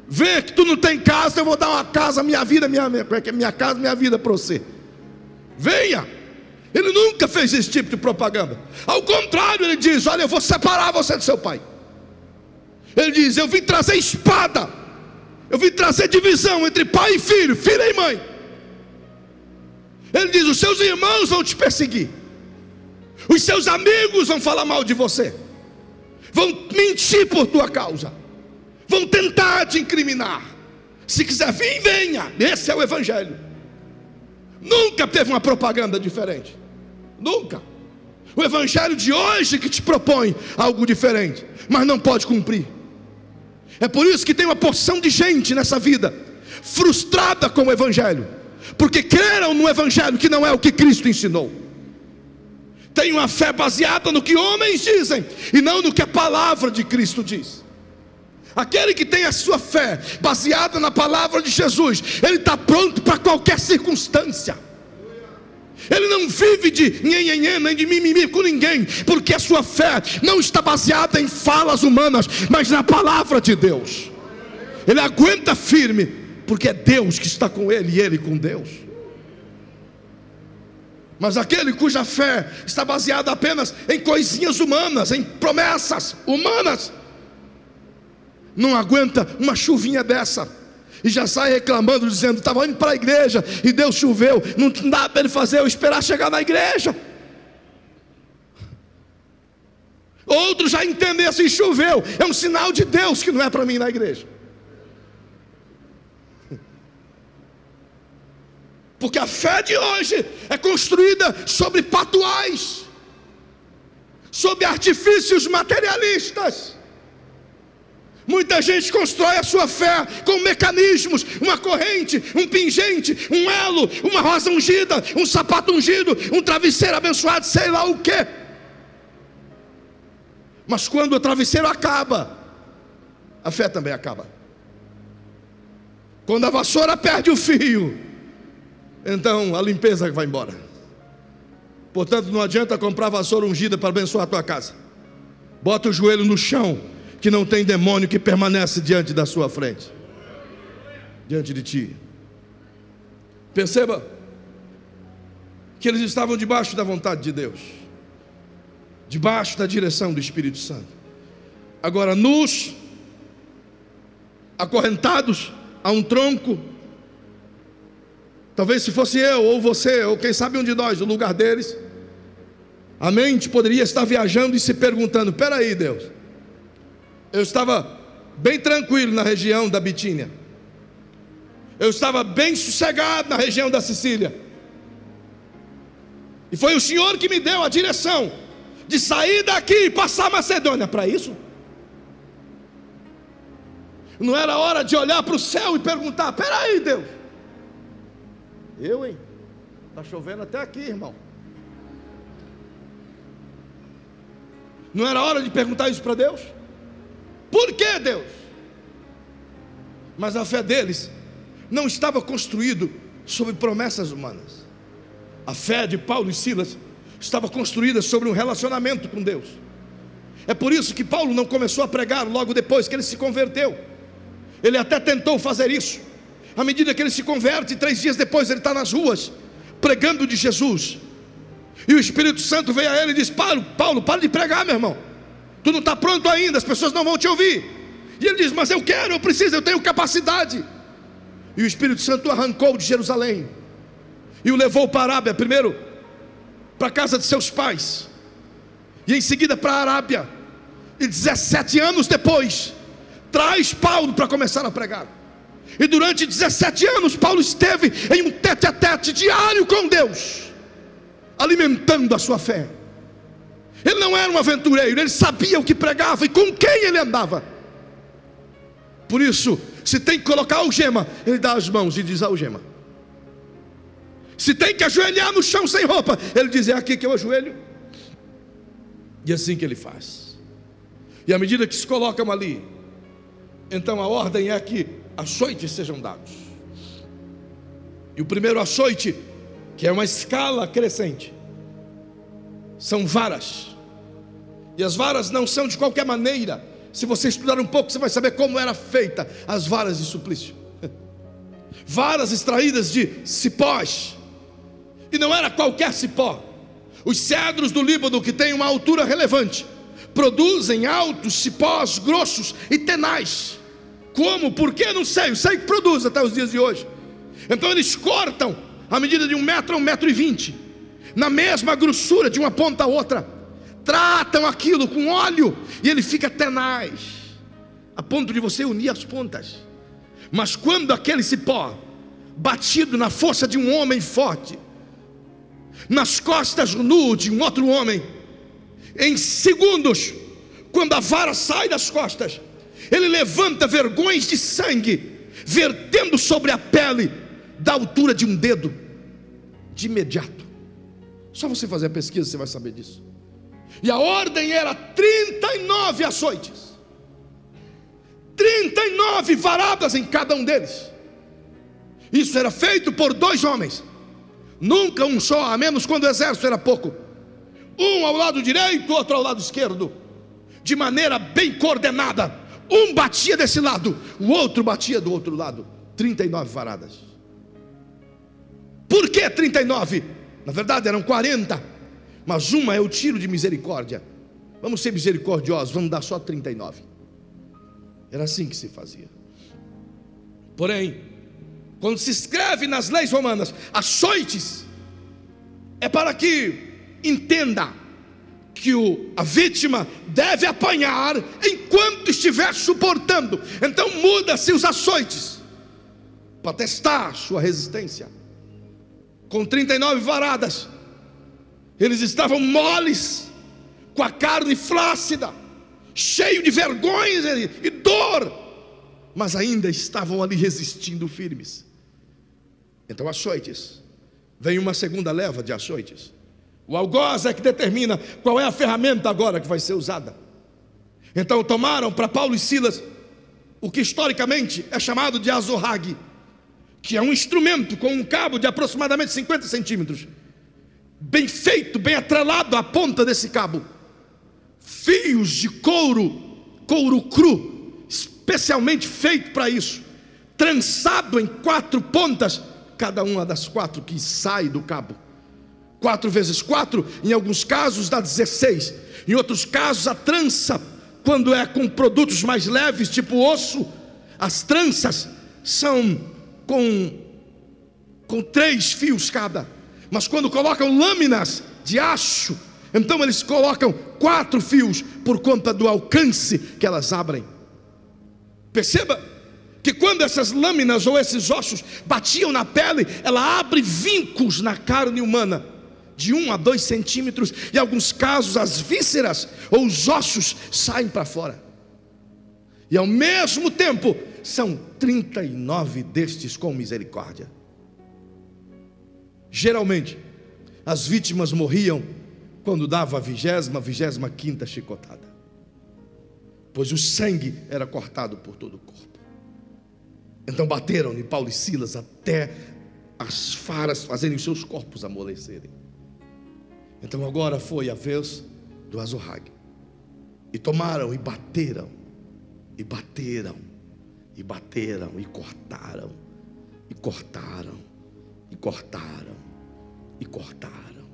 Venha que tu não tem casa, eu vou dar uma casa, minha casa, minha vida para você. Venha. Ele nunca fez esse tipo de propaganda. Ao contrário, ele diz: olha, eu vou separar você do seu pai. Ele diz: eu vim trazer espada, eu vim trazer divisão entre pai e filho, filha e mãe. Ele diz: os seus irmãos vão te perseguir, os seus amigos vão falar mal de você, vão mentir por tua causa, vão tentar te incriminar. Se quiser vir, venha. Esse é o Evangelho. Nunca teve uma propaganda diferente. Nunca. O Evangelho de hoje que te propõe algo diferente, mas não pode cumprir. É por isso que tem uma porção de gente nessa vida frustrada com o Evangelho, porque creram no Evangelho que não é o que Cristo ensinou. Tem uma fé baseada no que homens dizem e não no que a palavra de Cristo diz. Aquele que tem a sua fé baseada na palavra de Jesus, ele está pronto para qualquer circunstância. Ele não vive de nhenhenhen, nem de mimimi com ninguém, porque a sua fé não está baseada em falas humanas, mas na palavra de Deus. Ele aguenta firme, porque é Deus que está com ele e ele com Deus. Mas aquele cuja fé está baseada apenas em coisinhas humanas, em promessas humanas, não aguenta uma chuvinha dessa e já sai reclamando, dizendo: estava indo para a igreja e Deus choveu, não dá para ele fazer eu esperar chegar na igreja. Outros já entendem assim: choveu, é um sinal de Deus que não é para mim ir na igreja. Porque a fé de hoje é construída sobre patuais, sobre artifícios materialistas. Muita gente constrói a sua fé com mecanismos, uma corrente, um pingente, um elo, uma rosa ungida, um sapato ungido, um travesseiro abençoado, sei lá o quê. Mas quando o travesseiro acaba, a fé também acaba. Quando a vassoura perde o fio, então a limpeza vai embora. Portanto, não adianta comprar vassoura ungida para abençoar a tua casa. Bota o joelho no chão, que não tem demônio que permanece diante da sua frente, diante de ti. Perceba que eles estavam debaixo da vontade de Deus, debaixo da direção do Espírito Santo. Agora, nus, acorrentados a um tronco, talvez se fosse eu ou você, ou quem sabe um de nós, no lugar deles, a mente poderia estar viajando e se perguntando: espera aí, Deus, eu estava bem tranquilo na região da Bitínia, eu estava bem sossegado na região da Sicília, e foi o Senhor que me deu a direção de sair daqui e passar a Macedônia. Para isso, não era hora de olhar para o céu e perguntar: espera aí, Deus, hein? Está chovendo até aqui, irmão. Não era hora de perguntar isso para Deus? Por que, Deus? Mas a fé deles não estava construída sobre promessas humanas. A fé de Paulo e Silas estava construída sobre um relacionamento com Deus. É por isso que Paulo não começou a pregar logo depois que ele se converteu. Ele até tentou fazer isso. À medida que ele se converte, 3 dias depois ele está nas ruas pregando de Jesus. E o Espírito Santo veio a ele e disse: Paulo, para de pregar, meu irmão. Tu não está pronto ainda, as pessoas não vão te ouvir. E ele diz: mas eu quero, eu preciso, eu tenho capacidade. E o Espírito Santo o arrancou de Jerusalém e o levou para a Arábia, primeiro para a casa de seus pais, e em seguida para a Arábia. E 17 anos depois, traz Paulo para começar a pregar. E durante 17 anos Paulo esteve em um tete-a-tete diário com Deus, alimentando a sua fé. Ele não era um aventureiro, ele sabia o que pregava e com quem ele andava. Por isso, se tem que colocar algema, ele dá as mãos e diz: algema. Se tem que ajoelhar no chão sem roupa, ele diz: é aqui que eu ajoelho. E assim que ele faz. E à medida que se colocam ali, então a ordem é que açoites sejam dados. E o primeiro açoite, que é uma escala crescente, são varas. E as varas não são de qualquer maneira. Se você estudar um pouco, você vai saber como era feita as varas de suplício. Varas extraídas de cipós. E não era qualquer cipó. Os cedros do Líbano, que têm uma altura relevante, produzem altos cipós grossos e tenais. Como? Por quê? Não sei. Eu sei que produz até os dias de hoje. Então eles cortam a medida de 1 metro a 1,20 m, na mesma grossura de uma ponta a outra. Tratam aquilo com óleo e ele fica tenaz, a ponto de você unir as pontas. Mas quando aquele cipó, batido na força de um homem forte, nas costas nu de um outro homem, em segundos, quando a vara sai das costas, ele levanta vergões de sangue, vertendo sobre a pele da altura de um dedo, de imediato. Só você fazer a pesquisa, você vai saber disso. E a ordem era 39 açoites, 39 varadas em cada um deles. Isso era feito por 2 homens, nunca um só, a menos quando o exército era pouco. Um ao lado direito, outro ao lado esquerdo, de maneira bem coordenada. Um batia desse lado, o outro batia do outro lado. 39 varadas. Por que 39? Na verdade eram 40, mas uma é o tiro de misericórdia. Vamos ser misericordiosos, vamos dar só 39. Era assim que se fazia. Porém, quando se escreve nas leis romanas açoites, é para que entenda que a vítima deve apanhar enquanto estiver suportando. Então muda-se os açoites para testar sua resistência. Com 39 varadas, eles estavam moles, com a carne flácida, cheio de vergonha e dor, mas ainda estavam ali resistindo firmes. Então açoites, vem uma segunda leva de açoites. O algoz é que determina qual é a ferramenta agora que vai ser usada. Então tomaram para Paulo e Silas o que historicamente é chamado de azorrague, que é um instrumento com um cabo de aproximadamente 50 centímetros, bem feito, bem atrelado à ponta desse cabo, fios de couro cru, especialmente feito para isso, trançado em 4 pontas, cada uma das 4 que sai do cabo. 4 vezes 4, em alguns casos dá 16, em outros casos a trança, quando é com produtos mais leves, tipo osso, as tranças são com 3 fios cada. Mas quando colocam lâminas de aço, então eles colocam 4 fios, por conta do alcance que elas abrem. Perceba que quando essas lâminas ou esses ossos batiam na pele, ela abre vincos na carne humana, de 1 a 2 centímetros, e em alguns casos as vísceras ou os ossos saem para fora. E ao mesmo tempo, são 39 destes com misericórdia. Geralmente, as vítimas morriam quando dava a 25ª chicotada, pois o sangue era cortado por todo o corpo. Então bateram em Paulo e Silas até as faras fazerem seus corpos amolecerem. Então agora foi a vez do azorrague. E tomaram e bateram, e bateram, e bateram, e cortaram, e cortaram, e cortaram, e cortaram,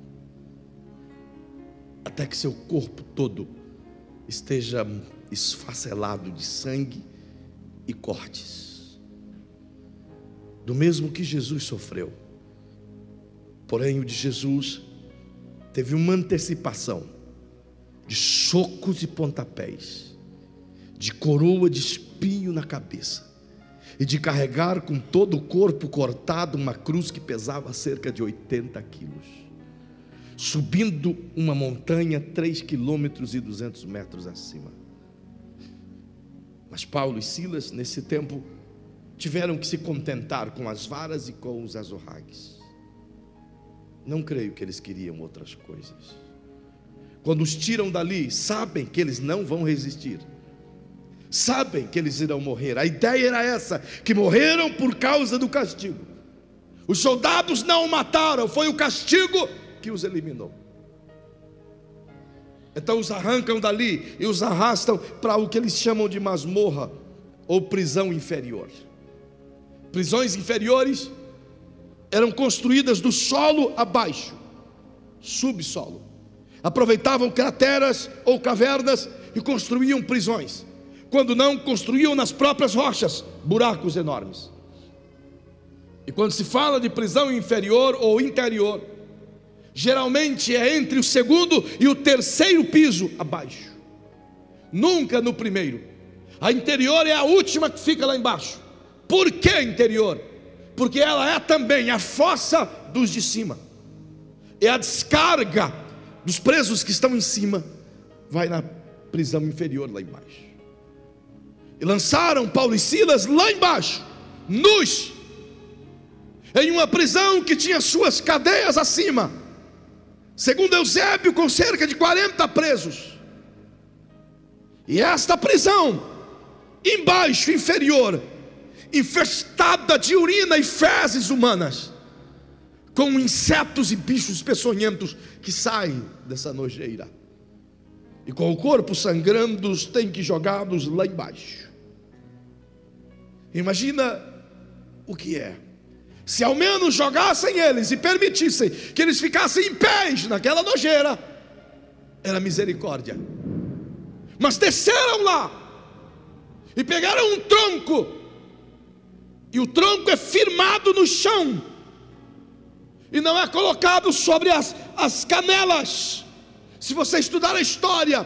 até que seu corpo todo esteja esfacelado de sangue e cortes, do mesmo que Jesus sofreu. Porém o de Jesus teve uma antecipação de socos e pontapés, de coroa de espinho na cabeça, e de carregar com todo o corpo cortado uma cruz que pesava cerca de 80 quilos, subindo uma montanha 3,2 km acima. Mas Paulo e Silas, nesse tempo, tiveram que se contentar com as varas e com os azorragues. Não creio que eles queriam outras coisas. Quando os tiram dali, sabem que eles não vão resistir, sabem que eles irão morrer. A ideia era essa, que morreram por causa do castigo. Os soldados não o mataram, foi o castigo que os eliminou. Então os arrancam dali e os arrastam para o que eles chamam de masmorra ou prisão inferior. Prisões inferiores eram construídas do solo abaixo, subsolo. Aproveitavam crateras ou cavernas e construíam prisões. Quando não, construíam nas próprias rochas buracos enormes. E quando se fala de prisão inferior ou interior, geralmente é entre o segundo e o terceiro piso abaixo, nunca no primeiro. A interior é a última que fica lá embaixo. Por que interior? Porque ela é também a fossa dos de cima, é a descarga dos presos que estão em cima, vai na prisão inferior lá embaixo. E lançaram Paulo e Silas lá embaixo, nus, em uma prisão que tinha suas cadeias acima, segundo Eusébio, com cerca de 40 presos. E esta prisão embaixo, inferior, infestada de urina e fezes humanas, com insetos e bichos peçonhentos que saem dessa nojeira, e com o corpo sangrando, os têm que jogá-los lá embaixo. Imagina o que é, se ao menos jogassem eles e permitissem que eles ficassem em pés naquela nojeira, era misericórdia. Mas desceram lá e pegaram um tronco, e o tronco é firmado no chão e não é colocado sobre as canelas. Se você estudar a história,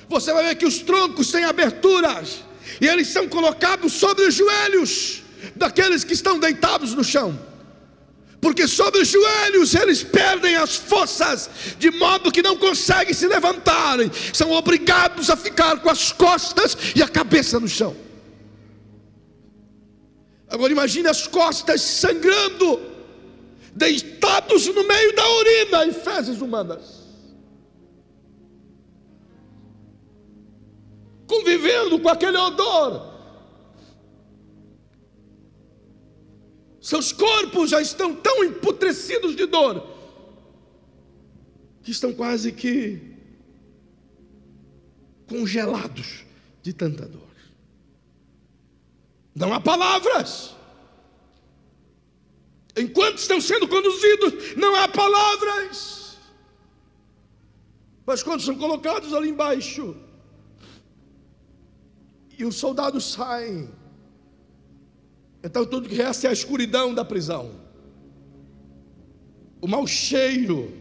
você vai ver que os troncos têm aberturas, e eles são colocados sobre os joelhos daqueles que estão deitados no chão, porque sobre os joelhos eles perdem as forças, de modo que não conseguem se levantarem, são obrigados a ficar com as costas e a cabeça no chão. Agora imagine as costas sangrando, deitados no meio da urina e fezes humanas, convivendo com aquele odor. Seus corpos já estão tão emputrecidos de dor, que estão quase que congelados de tanta dor. Não há palavras. Enquanto estão sendo conduzidos, não há palavras. Mas quando são colocados ali embaixo, e os soldados saem, então tudo que resta é a escuridão da prisão, o mau cheiro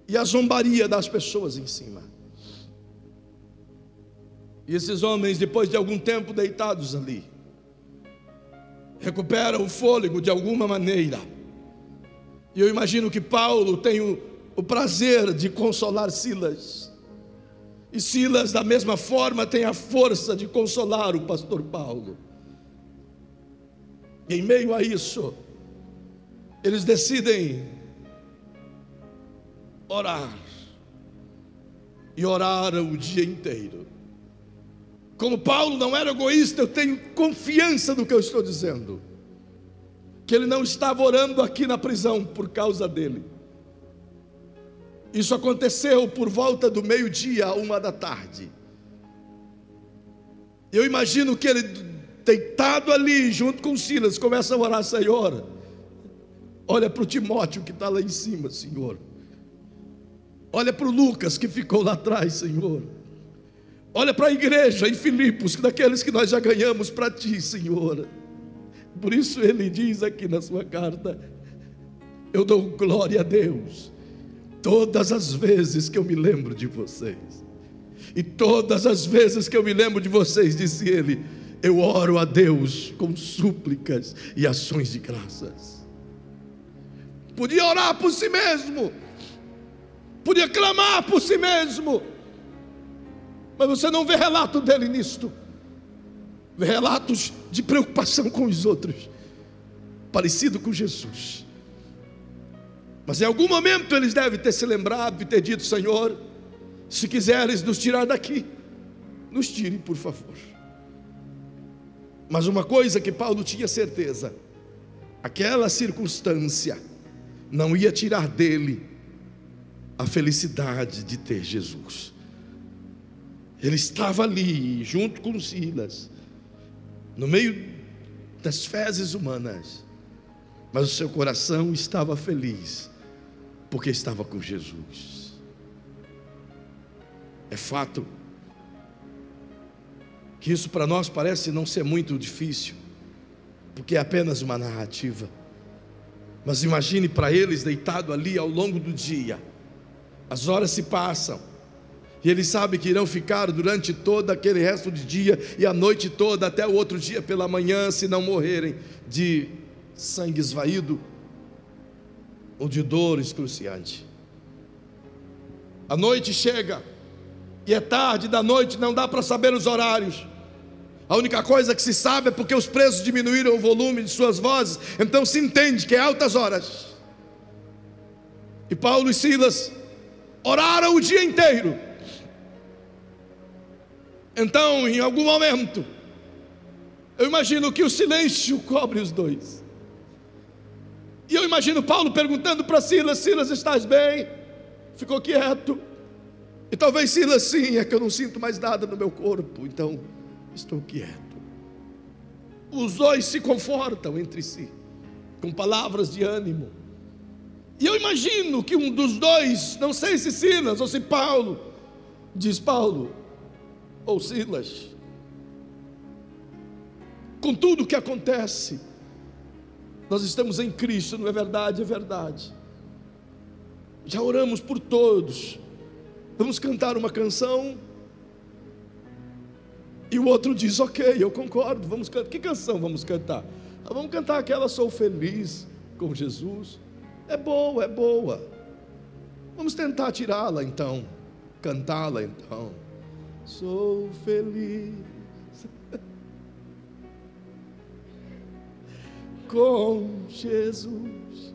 e a zombaria das pessoas em cima. E esses homens, depois de algum tempo deitados ali, recuperam o fôlego de alguma maneira. E eu imagino que Paulo tem o prazer de consolar Silas, e Silas da mesma forma tem a força de consolar o pastor Paulo. E em meio a isso, eles decidem orar, e oraram o dia inteiro. Como Paulo não era egoísta, eu tenho confiança no que eu estou dizendo, que ele não estava orando aqui na prisão por causa dele. Isso aconteceu por volta do meio-dia a 1h. Eu imagino que ele, deitado ali junto com Silas, começa a orar: Senhor, olha para o Timóteo que está lá em cima, Senhor. Olha para o Lucas que ficou lá atrás, Senhor. Olha para a igreja em Filipos, daqueles que nós já ganhamos para Ti, Senhor. Por isso ele diz aqui na sua carta: eu dou glória a Deus todas as vezes que eu me lembro de vocês. E todas as vezes que eu me lembro de vocês, disse ele, eu oro a Deus com súplicas e ações de graças. Podia orar por si mesmo, podia clamar por si mesmo, mas você não vê relato dele nisto. Vê relatos de preocupação com os outros, parecido com Jesus. Mas em algum momento eles devem ter se lembrado e ter dito: Senhor, se quiseres nos tirar daqui, nos tire, por favor. Mas uma coisa que Paulo tinha certeza: aquela circunstância não ia tirar dele a felicidade de ter Jesus. Ele estava ali, junto com Silas, no meio das fezes humanas, mas o seu coração estava feliz, porque estava com Jesus. É fato que isso para nós parece não ser muito difícil, porque é apenas uma narrativa. Mas imagine para eles deitado ali ao longo do dia, as horas se passam, e eles sabem que irão ficar durante todo aquele resto de dia e a noite toda, até o outro dia pela manhã, se não morrerem de sangue esvaído ou de dor excruciante. A noite chega, e é tarde da noite, não dá para saber os horários. A única coisa que se sabe é porque os presos diminuíram o volume de suas vozes, então se entende que é altas horas. E Paulo e Silas oraram o dia inteiro. Então, em algum momento, eu imagino que o silêncio cobre os dois. E eu imagino Paulo perguntando para Silas: Silas, estás bem? Ficou quieto. E talvez Silas: sim, é que eu não sinto mais nada no meu corpo, então estou quieto. Os dois se confortam entre si, com palavras de ânimo. E eu imagino que um dos dois, não sei se Silas ou se Paulo, diz: Paulo ou Silas, com tudo o que acontece, nós estamos em Cristo, não é verdade? É verdade. Já oramos por todos, vamos cantar uma canção. E o outro diz: ok, eu concordo, vamos cantar. Que canção vamos cantar? Vamos cantar aquela Sou Feliz com Jesus. É boa, é boa. Vamos tentar tirá-la então, cantá-la então. Sou feliz com Jesus.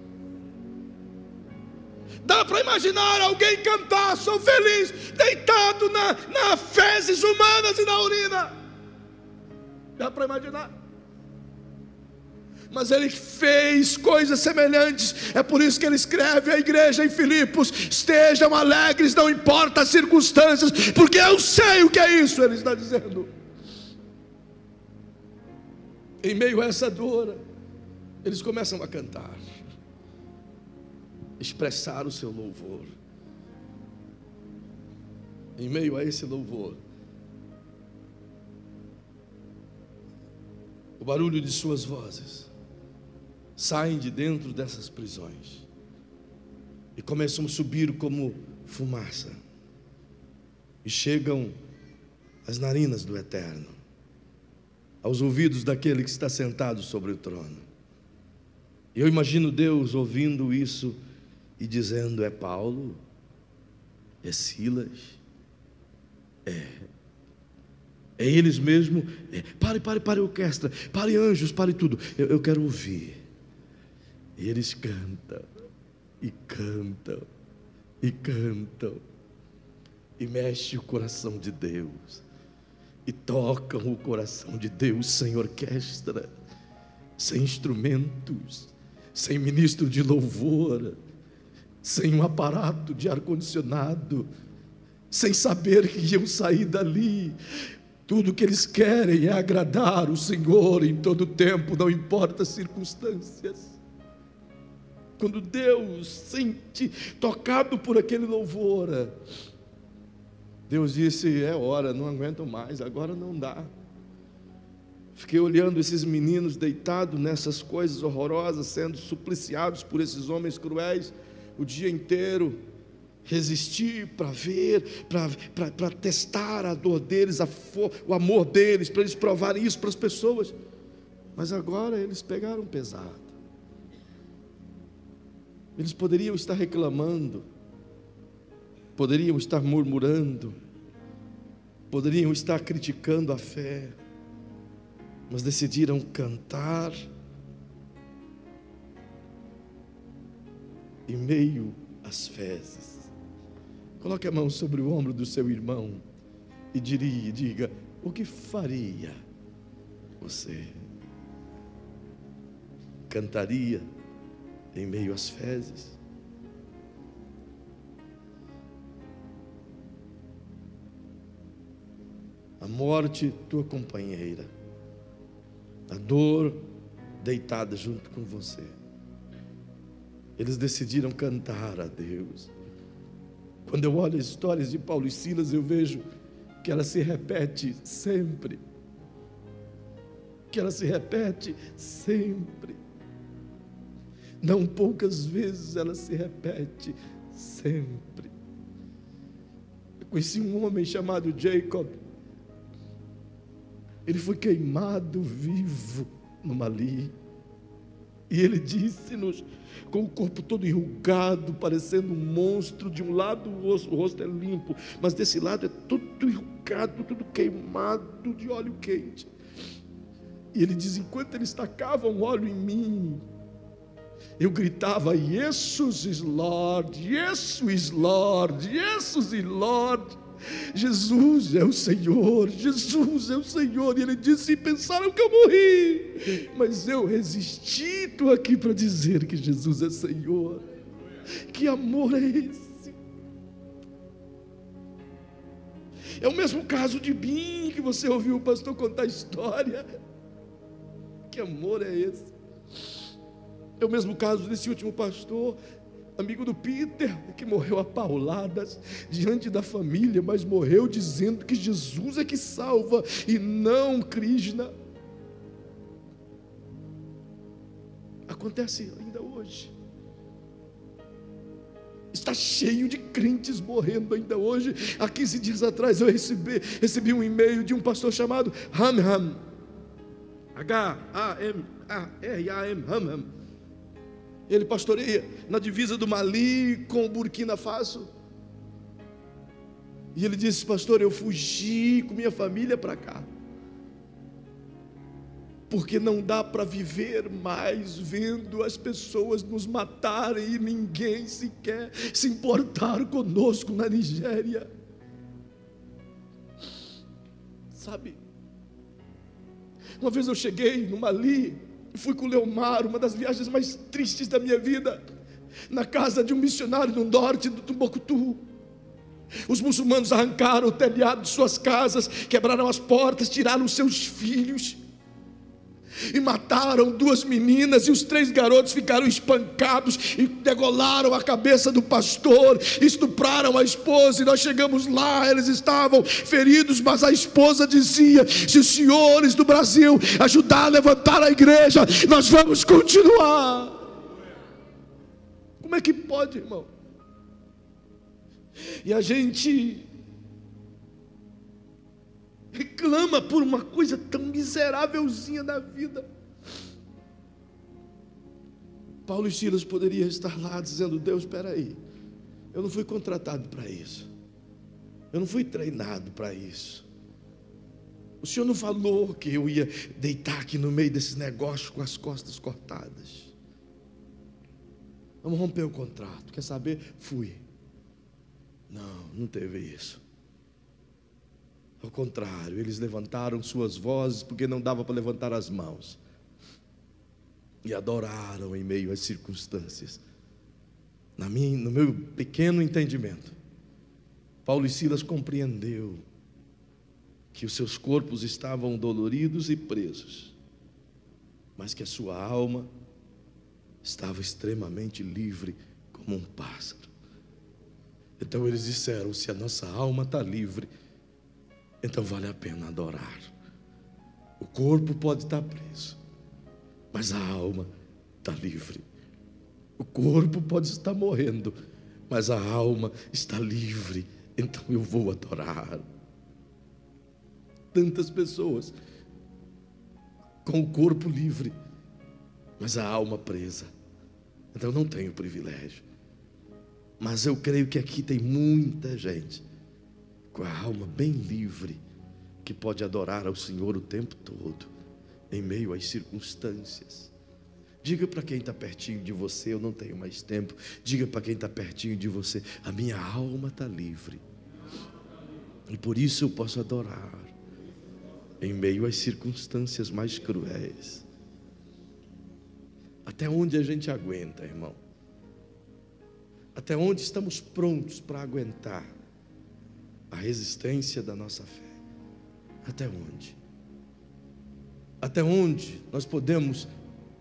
Dá para imaginar alguém cantar Sou Feliz deitado na fezes humanas e na urina? Dá para imaginar? Mas ele fez coisas semelhantes. É por isso que ele escreve à igreja em Filipos: estejam alegres, não importa as circunstâncias, porque eu sei o que é isso. Ele está dizendo, em meio a essa dor, eles começam a cantar, expressar o seu louvor. Em meio a esse louvor, o barulho de suas vozes saem de dentro dessas prisões e começam a subir como fumaça, e chegam às narinas do Eterno, aos ouvidos daquele que está sentado sobre o trono. E eu imagino Deus ouvindo isso e dizendo: é Paulo? É Silas? É eles mesmo? Pare orquestra, pare anjos, pare tudo, eu quero ouvir. E eles cantam, e cantam, e cantam, e mexe o coração de Deus, e tocam o coração de Deus sem orquestra, sem instrumentos, sem ministro de louvor, sem um aparato de ar-condicionado, sem saber que iam sair dali. Tudo que eles querem é agradar o Senhor em todo o tempo, não importa as circunstâncias. Quando Deus sente tocado por aquele louvor, Deus disse: é hora, não aguento mais, agora não dá. Fiquei olhando esses meninos deitados nessas coisas horrorosas, sendo supliciados por esses homens cruéis o dia inteiro. Resistir para ver, para testar a dor deles, o amor deles, para eles provarem isso para as pessoas. Mas agora eles pegaram pesado. Eles poderiam estar reclamando, poderiam estar murmurando, poderiam estar criticando a fé, mas decidiram cantar em meio às fezes. Coloque a mão sobre o ombro do seu irmão e diga: o que faria você? Cantaria em meio às fezes? A morte, tua companheira, a dor deitada junto com você. Eles decidiram cantar a Deus. Quando eu olho as histórias de Paulo e Silas, eu vejo que ela se repete sempre. Que ela se repete sempre. Não poucas vezes ela se repete sempre. Eu conheci um homem chamado Jacob. Ele foi queimado vivo no Mali. E ele disse-nos, com o corpo todo enrugado, parecendo um monstro. De um lado o rosto é limpo, mas desse lado é tudo enrugado, tudo queimado de óleo quente. E ele diz: enquanto eles tacavam óleo em mim, eu gritava: Jesus is Lord, Jesus is Lord, Jesus is Lord. Jesus é o Senhor, Jesus é o Senhor. E ele disse: pensaram que eu morri, mas eu resisti. Estou aqui para dizer que Jesus é Senhor. Que amor é esse? É o mesmo caso de Bim, que você ouviu o pastor contar a história. Que amor é esse? É o mesmo caso desse último pastor, amigo do Peter, que morreu a pauladas diante da família, mas morreu dizendo que Jesus é que salva e não Krishna. Acontece ainda hoje. Está cheio de crentes morrendo ainda hoje. Há 15 dias atrás eu recebi um e-mail de um pastor chamado Hamham, H-A-M-R-A-M, Hamham. Ele pastoreia na divisa do Mali com o Burkina Faso. E ele disse: pastor, eu fugi com minha família para cá, porque não dá para viver mais vendo as pessoas nos matarem e ninguém sequer se importar conosco na Nigéria. Sabe, uma vez eu cheguei no Mali, fui com o Leomar, uma das viagens mais tristes da minha vida, na casa de um missionário no norte do Tumbuktu. Os muçulmanos arrancaram o telhado de suas casas, quebraram as portas, tiraram seus filhos e mataram 2 meninas, e os 3 garotos ficaram espancados e degolaram a cabeça do pastor, estupraram a esposa. E nós chegamos lá, eles estavam feridos, mas a esposa dizia: se os senhores do Brasil ajudar a levantar a igreja, nós vamos continuar. Como é que pode, irmão? E a gente reclama por uma coisa tão miserávelzinha da vida. Paulo e Silas poderiam estar lá dizendo: Deus, espera aí, eu não fui contratado para isso, eu não fui treinado para isso. O Senhor não falou que eu ia deitar aqui no meio desses negócios com as costas cortadas. Vamos romper o contrato, quer saber? Fui. Não teve isso. Ao contrário, eles levantaram suas vozes, porque não dava para levantar as mãos, e adoraram em meio às circunstâncias. No meu pequeno entendimento, Paulo e Silas compreendeu que os seus corpos estavam doloridos e presos, mas que a sua alma estava extremamente livre como um pássaro. Então eles disseram: se a nossa alma está livre, então vale a pena adorar. O corpo pode estar preso, mas a alma está livre. O corpo pode estar morrendo, mas a alma está livre. Então eu vou adorar. Tantas pessoas com o corpo livre, mas a alma presa. Então eu não tenho privilégio. Mas eu creio que aqui tem muita gente com a alma bem livre, que pode adorar ao Senhor o tempo todo, em meio às circunstâncias. Diga para quem está pertinho de você: eu não tenho mais tempo. Diga para quem está pertinho de você: a minha alma está livre, e por isso eu posso adorar em meio às circunstâncias mais cruéis. Até onde a gente aguenta, irmão? Até onde estamos prontos para aguentar a resistência da nossa fé? Até onde? Até onde nós podemos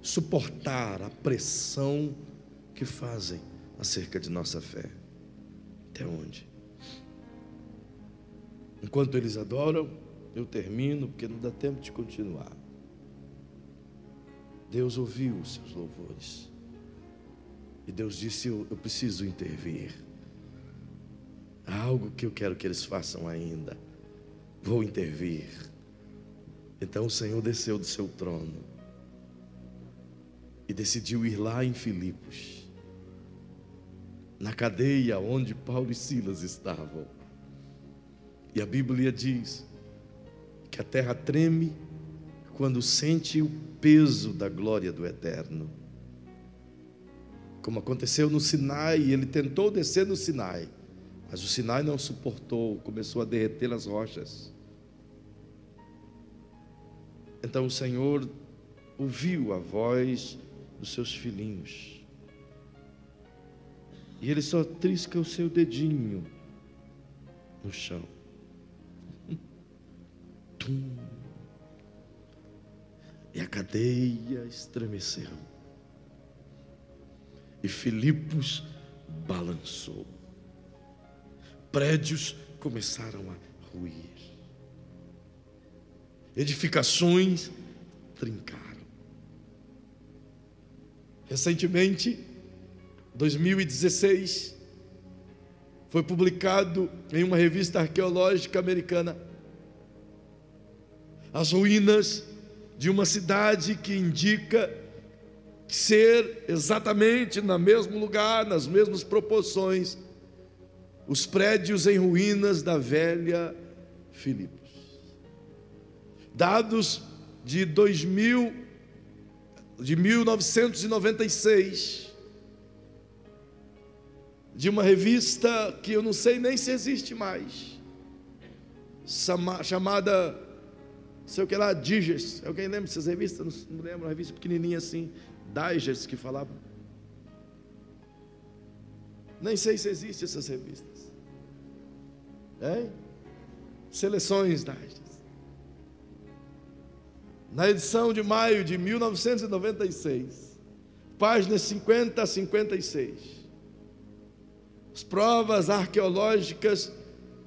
suportar a pressão que fazem acerca de nossa fé? Até onde? Enquanto eles adoram, eu termino, porque não dá tempo de continuar. Deus ouviu os seus louvores, e Deus disse: eu preciso intervir. Há algo que eu quero que eles façam ainda. Vou intervir. Então o Senhor desceu do seu trono e decidiu ir lá em Filipos, na cadeia onde Paulo e Silas estavam. E a Bíblia diz que a terra treme quando sente o peso da glória do Eterno. Como aconteceu no Sinai, ele tentou descer no Sinai, mas o Sinai não suportou, começou a derreter as rochas. Então o Senhor ouviu a voz dos seus filhinhos, e ele só trisca o seu dedinho no chão. Tum. E a cadeia estremeceu, e Filipos balançou. Prédios começaram a ruir, edificações trincaram. Recentemente, 2016, foi publicado em uma revista arqueológica americana as ruínas de uma cidade que indica ser exatamente no mesmo lugar, nas mesmas proporções, os prédios em ruínas da velha Filipos. Dados de 1996, de uma revista que eu não sei nem se existe mais, chamada, sei o que lá, Digest. Alguém lembra dessas revistas? Não lembro, uma revista pequenininha assim, Digest, que falava. Nem sei se existem essas revistas. Seleções Digest. Na edição de maio de 1996, páginas 50 a 56, as provas arqueológicas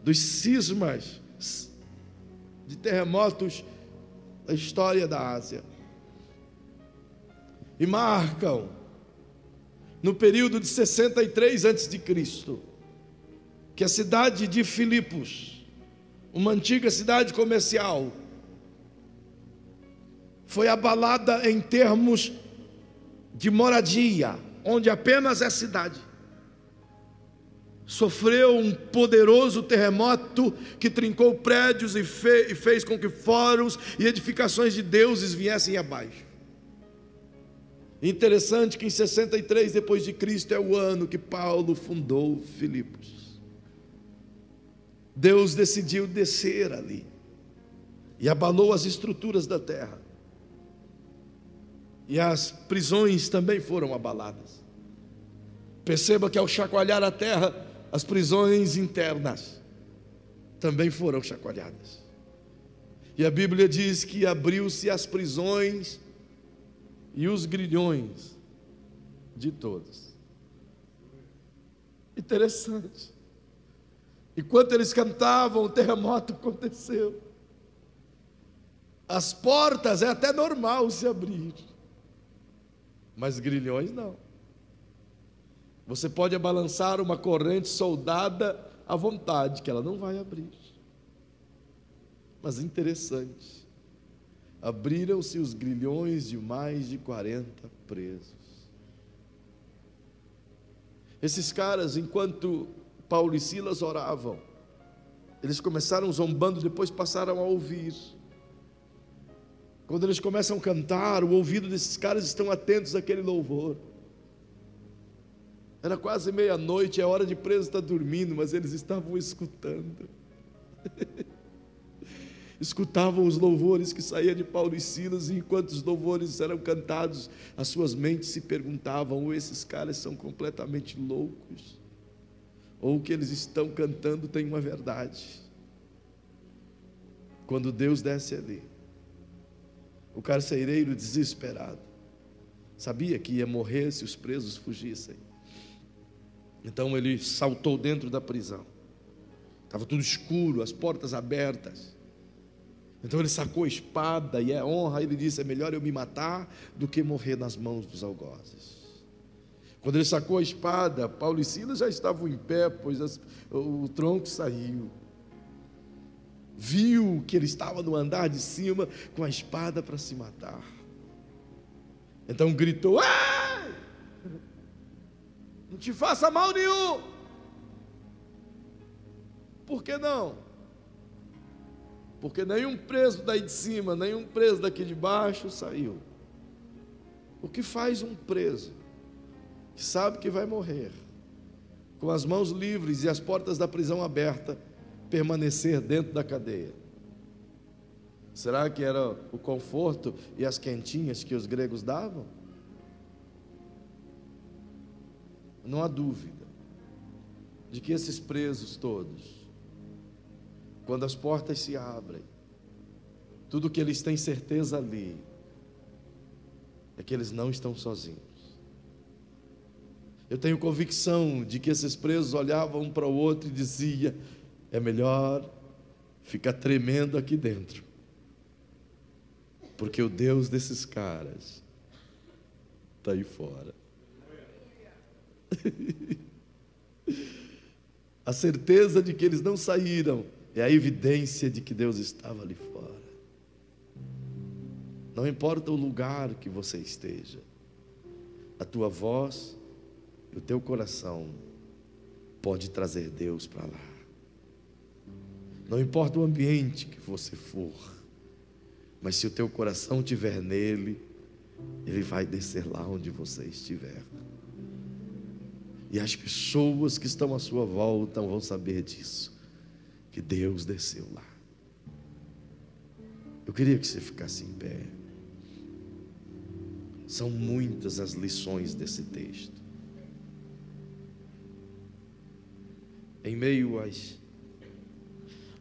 dos cismas de terremotos da história da Ásia, e marcam no período de 63 a.C., que a cidade de Filipos, uma antiga cidade comercial, foi abalada em termos de moradia, onde apenas é cidade. Sofreu um poderoso terremoto que trincou prédios e fez com que fóruns e edificações de deuses viessem abaixo. Interessante que em 63 depois de Cristo é o ano que Paulo fundou Filipos. Deus decidiu descer ali e abalou as estruturas da terra. E as prisões também foram abaladas. Perceba que ao chacoalhar a terra, as prisões internas também foram chacoalhadas. E a Bíblia diz que abriu-se as prisões e os grilhões de todos. Interessante. Enquanto eles cantavam, o terremoto aconteceu. As portas é até normal se abrir, mas grilhões não. Você pode balançar uma corrente soldada à vontade, que ela não vai abrir. Mas interessante, abriram-se os grilhões de mais de 40 presos. Esses caras, enquanto Paulo e Silas oravam, eles começaram zombando, depois passaram a ouvir Quando eles começam a cantar, o ouvido desses caras estão atentos àquele louvor. Era quase meia-noite, é hora de preso estar dormindo, mas eles estavam escutando. Escutavam os louvores que saíam de Paulo e Silas, e enquanto os louvores eram cantados, as suas mentes se perguntavam: ou esses caras são completamente loucos, ou o que eles estão cantando tem uma verdade. Quando Deus desce ali, o carcereiro desesperado sabia que ia morrer se os presos fugissem. Então ele saltou dentro da prisão. Estava tudo escuro, as portas abertas. Então ele sacou a espada, e é honra, ele disse: é melhor eu me matar do que morrer nas mãos dos algozes. Quando ele sacou a espada, Paulo e Silas já estavam em pé, pois o tronco saiu. Viu que ele estava no andar de cima com a espada para se matar. Então gritou: ai! Não te faça mal nenhum. Por que não? Porque nenhum preso daí de cima, nenhum preso daqui de baixo saiu. O que faz um preso que sabe que vai morrer, com as mãos livres e as portas da prisão abertas, permanecer dentro da cadeia? Será que era o conforto e as quentinhas que os gregos davam? Não há dúvida de que esses presos todos, quando as portas se abrem, tudo que eles têm certeza ali é que eles não estão sozinhos. Eu tenho convicção de que esses presos olhavam um para o outro e diziam: é melhor ficar tremendo aqui dentro, porque o Deus desses caras está aí fora. A certeza de que eles não saíram é a evidência de que Deus estava ali fora. Não importa o lugar que você esteja, a tua voz e o teu coração pode trazer Deus para lá. Não importa o ambiente que você for, mas se o teu coração estiver nele, ele vai descer lá onde você estiver. E as pessoas que estão à sua volta vão saber disso, que Deus desceu lá. Eu queria que você ficasse em pé. São muitas as lições desse texto. Em meio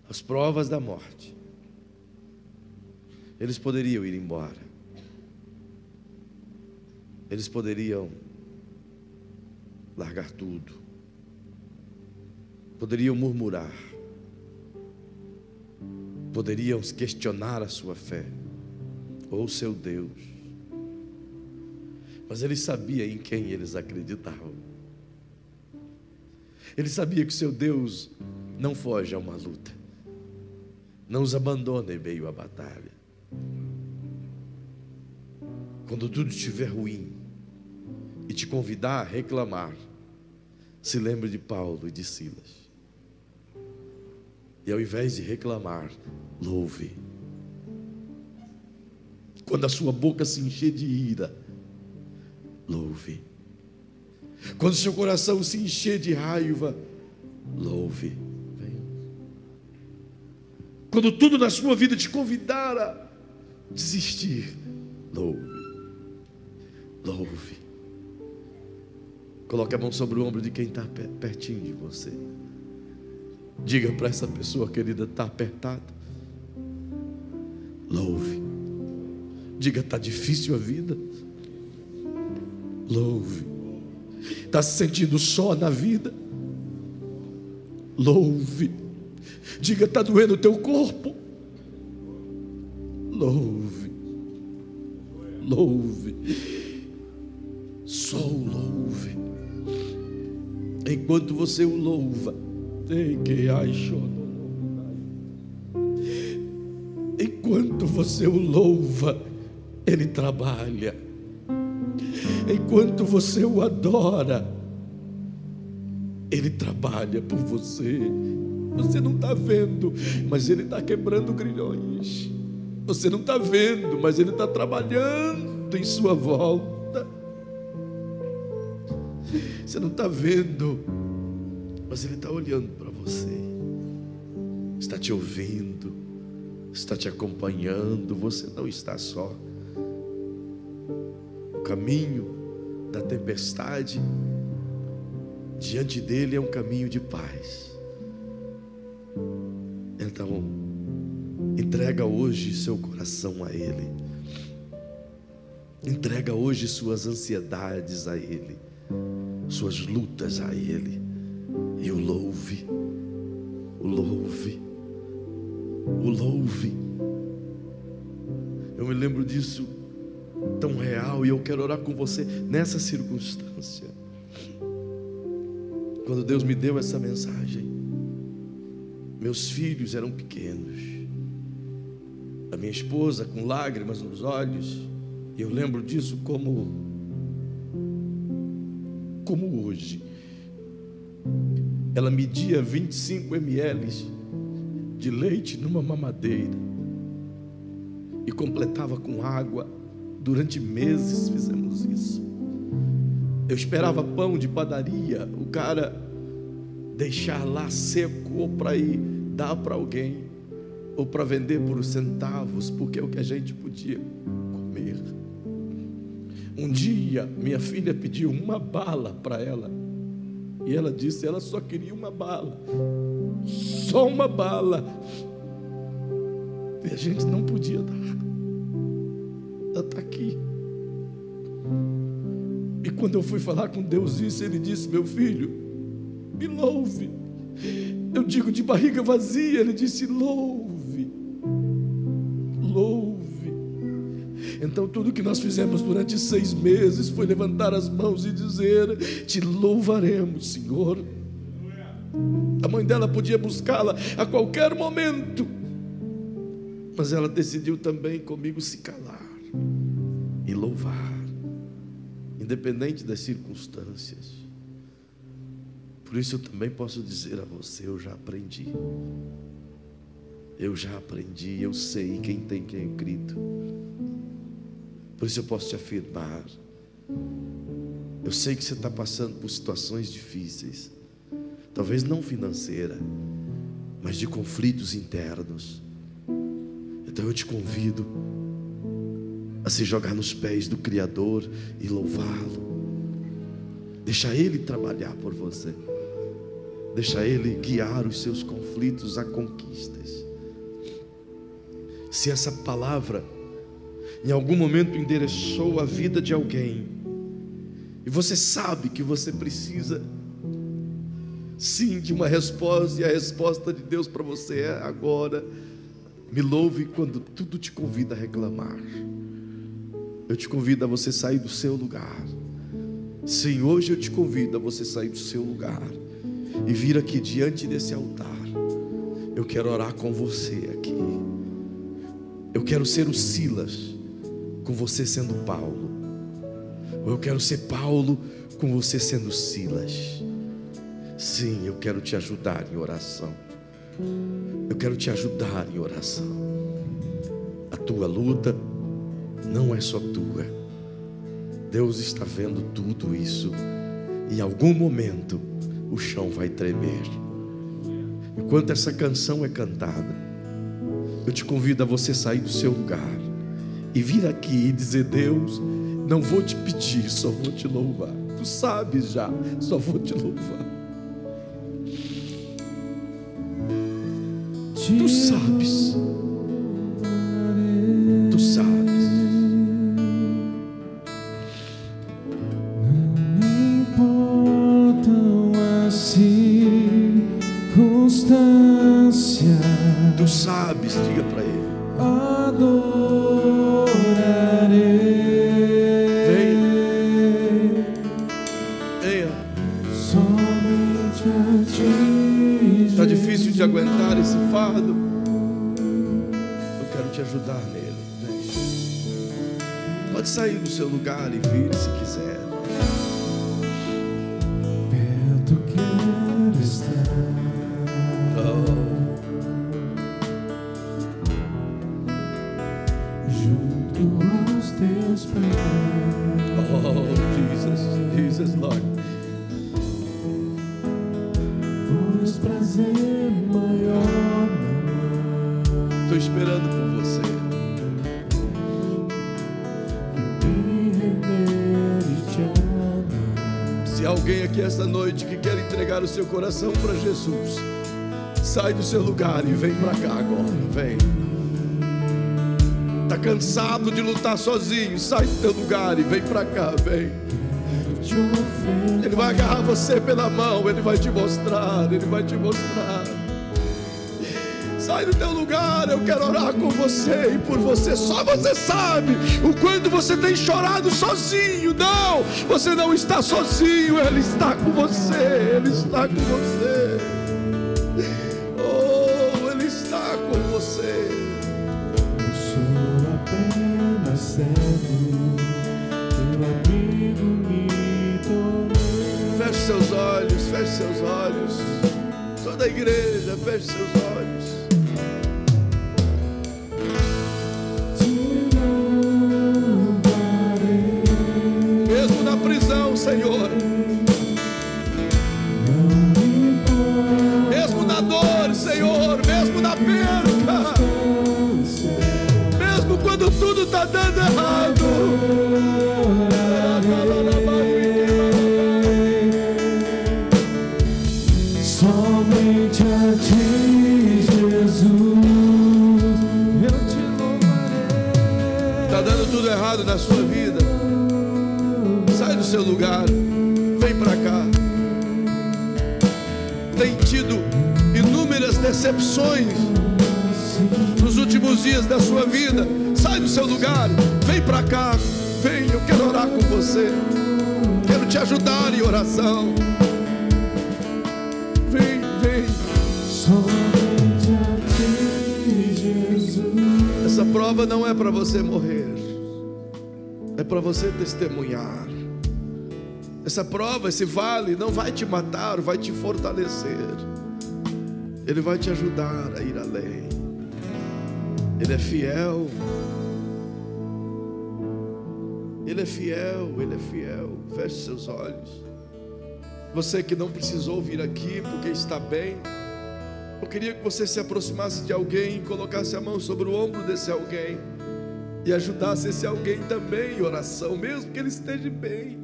às provas da morte, eles poderiam ir embora. Eles poderiam largar tudo. Poderiam murmurar. Poderiam questionar a sua fé ou o seu Deus. Mas ele sabia em quem eles acreditavam. Ele sabia que o seu Deus não foge a uma luta, não os abandona em meio à batalha. Quando tudo estiver ruim e te convidar a reclamar, se lembre de Paulo e de Silas. E ao invés de reclamar, louve. Quando a sua boca se encher de ira, louve. Quando seu coração se encher de raiva, louve. Quando tudo na sua vida te convidar a desistir, louve. Louve. Coloque a mão sobre o ombro de quem está pertinho de você. Diga para essa pessoa: querida, está apertado. Louve. Diga: está difícil a vida. Louve. Está se sentindo só na vida. Louve. Diga: está doendo o teu corpo. Louve. Louve. Só o louve. Enquanto você o louva, enquanto você o louva, ele trabalha. Enquanto você o adora, ele trabalha por você. Você não está vendo, mas ele está quebrando grilhões. Você não está vendo, mas Ele está trabalhando em sua volta. Você não está vendo, mas Ele está olhando para você, está te ouvindo, está te acompanhando. Você não está só. O caminho da tempestade diante dele é um caminho de paz. Então, entrega hoje seu coração a Ele. Entrega hoje suas ansiedades a Ele, suas lutas a Ele, e o louve, o louve, o louve. Eu me lembro disso tão real, e eu quero orar com você nessa circunstância. Quando Deus me deu essa mensagem, meus filhos eram pequenos, a minha esposa com lágrimas nos olhos, e eu lembro disso como hoje. Ela media 25 ml de leite numa mamadeira e completava com água. Durante meses fizemos isso. Eu esperava pão de padaria, o cara deixar lá seco, ou para ir dar para alguém, ou para vender por centavos, porque é o que a gente podia comer. Um dia minha filha pediu uma bala para ela, e ela disse, ela só queria uma bala, só uma bala, e a gente não podia dar. Ela está aqui. E quando eu fui falar com Deus isso, Ele disse, meu filho, me louve. Eu digo de barriga vazia. Ele disse, louve, louve. Então tudo que nós fizemos durante 6 meses foi levantar as mãos e dizer, te louvaremos, Senhor. A mãe dela podia buscá-la a qualquer momento, mas ela decidiu também comigo se calar e louvar, independente das circunstâncias. Por isso eu também posso dizer a você, eu já aprendi, eu sei quem tem quem eu grito. Por isso eu posso te afirmar, eu sei que você está passando por situações difíceis, talvez não financeira, mas de conflitos internos. Então eu te convido a se jogar nos pés do Criador e louvá-lo. Deixa Ele trabalhar por você, deixa Ele guiar os seus conflitos a conquistas. Se essa palavra em algum momento endereçou a vida de alguém, e você sabe que você precisa sim de uma resposta, e a resposta de Deus para você é agora, me louve quando tudo te convida a reclamar. Eu te convido a você sair do seu lugar. Sim, hoje eu te convido a você sair do seu lugar e vir aqui diante desse altar. Eu quero orar com você aqui. Eu quero ser o Silas, com você sendo Paulo. Ou eu quero ser Paulo, com você sendo Silas. Sim, eu quero te ajudar em oração. Eu quero te ajudar em oração. A tua luta não é só tua. Deus está vendo tudo isso. Em algum momento o chão vai tremer. Enquanto essa canção é cantada, eu te convido a você sair do seu lugar e vir aqui e dizer, Deus, não vou te pedir, só vou te louvar. Tu sabes já, só vou te louvar. Tu sabes. Tu sabes. Não importam as circunstâncias. Tu sabes, diga para Ele. Adorarei. Venha. Somente a ti. Está difícil de aguentar esse fardo? Eu quero te ajudar nele. Vem. Pode sair do seu lugar e vir se quiser. Perto quero estar. Oh. Eslog. Pois prazer maior não há. Estou esperando por você. Que me render e te amar. Se há alguém aqui esta noite que quer entregar o seu coração para Jesus, sai do seu lugar e vem para cá agora. Vem. Está cansado de lutar sozinho? Sai do teu lugar e vem para cá. Vem. Ele vai agarrar você pela mão. Ele vai te mostrar. Ele vai te mostrar. Sai do teu lugar. Eu quero orar com você e por você. Só você sabe o quanto você tem chorado sozinho. Não, você não está sozinho. Ele está com você. Ele está com você. Oh, Ele está com você. Apenas servo, teu amigo me tornei. Feche seus olhos, feche seus olhos. Toda a igreja, feche seus olhos. Te louvarei. Mesmo na prisão, Senhor. Não importa. Mesmo na dor, Senhor. Mesmo na perda. Mesmo quando tudo está dando errado. Somente a ti, Jesus, eu te louvarei. Está dando tudo errado na sua vida. Sai do seu lugar. Vem para cá. Tem tido inúmeras decepções nos últimos dias da sua vida. Sai do seu lugar, vem para cá. Vem, eu quero orar com você. Quero te ajudar em oração. Vem, vem. Somente a ti, Jesus. Essa prova não é para você morrer, é para você testemunhar. Essa prova, esse vale não vai te matar, vai te fortalecer. Ele vai te ajudar a ir além. Ele é fiel. Ele é fiel, Ele é fiel. Feche seus olhos. Você que não precisou vir aqui porque está bem, eu queria que você se aproximasse de alguém e colocasse a mão sobre o ombro desse alguém e ajudasse esse alguém também em oração, mesmo que ele esteja bem.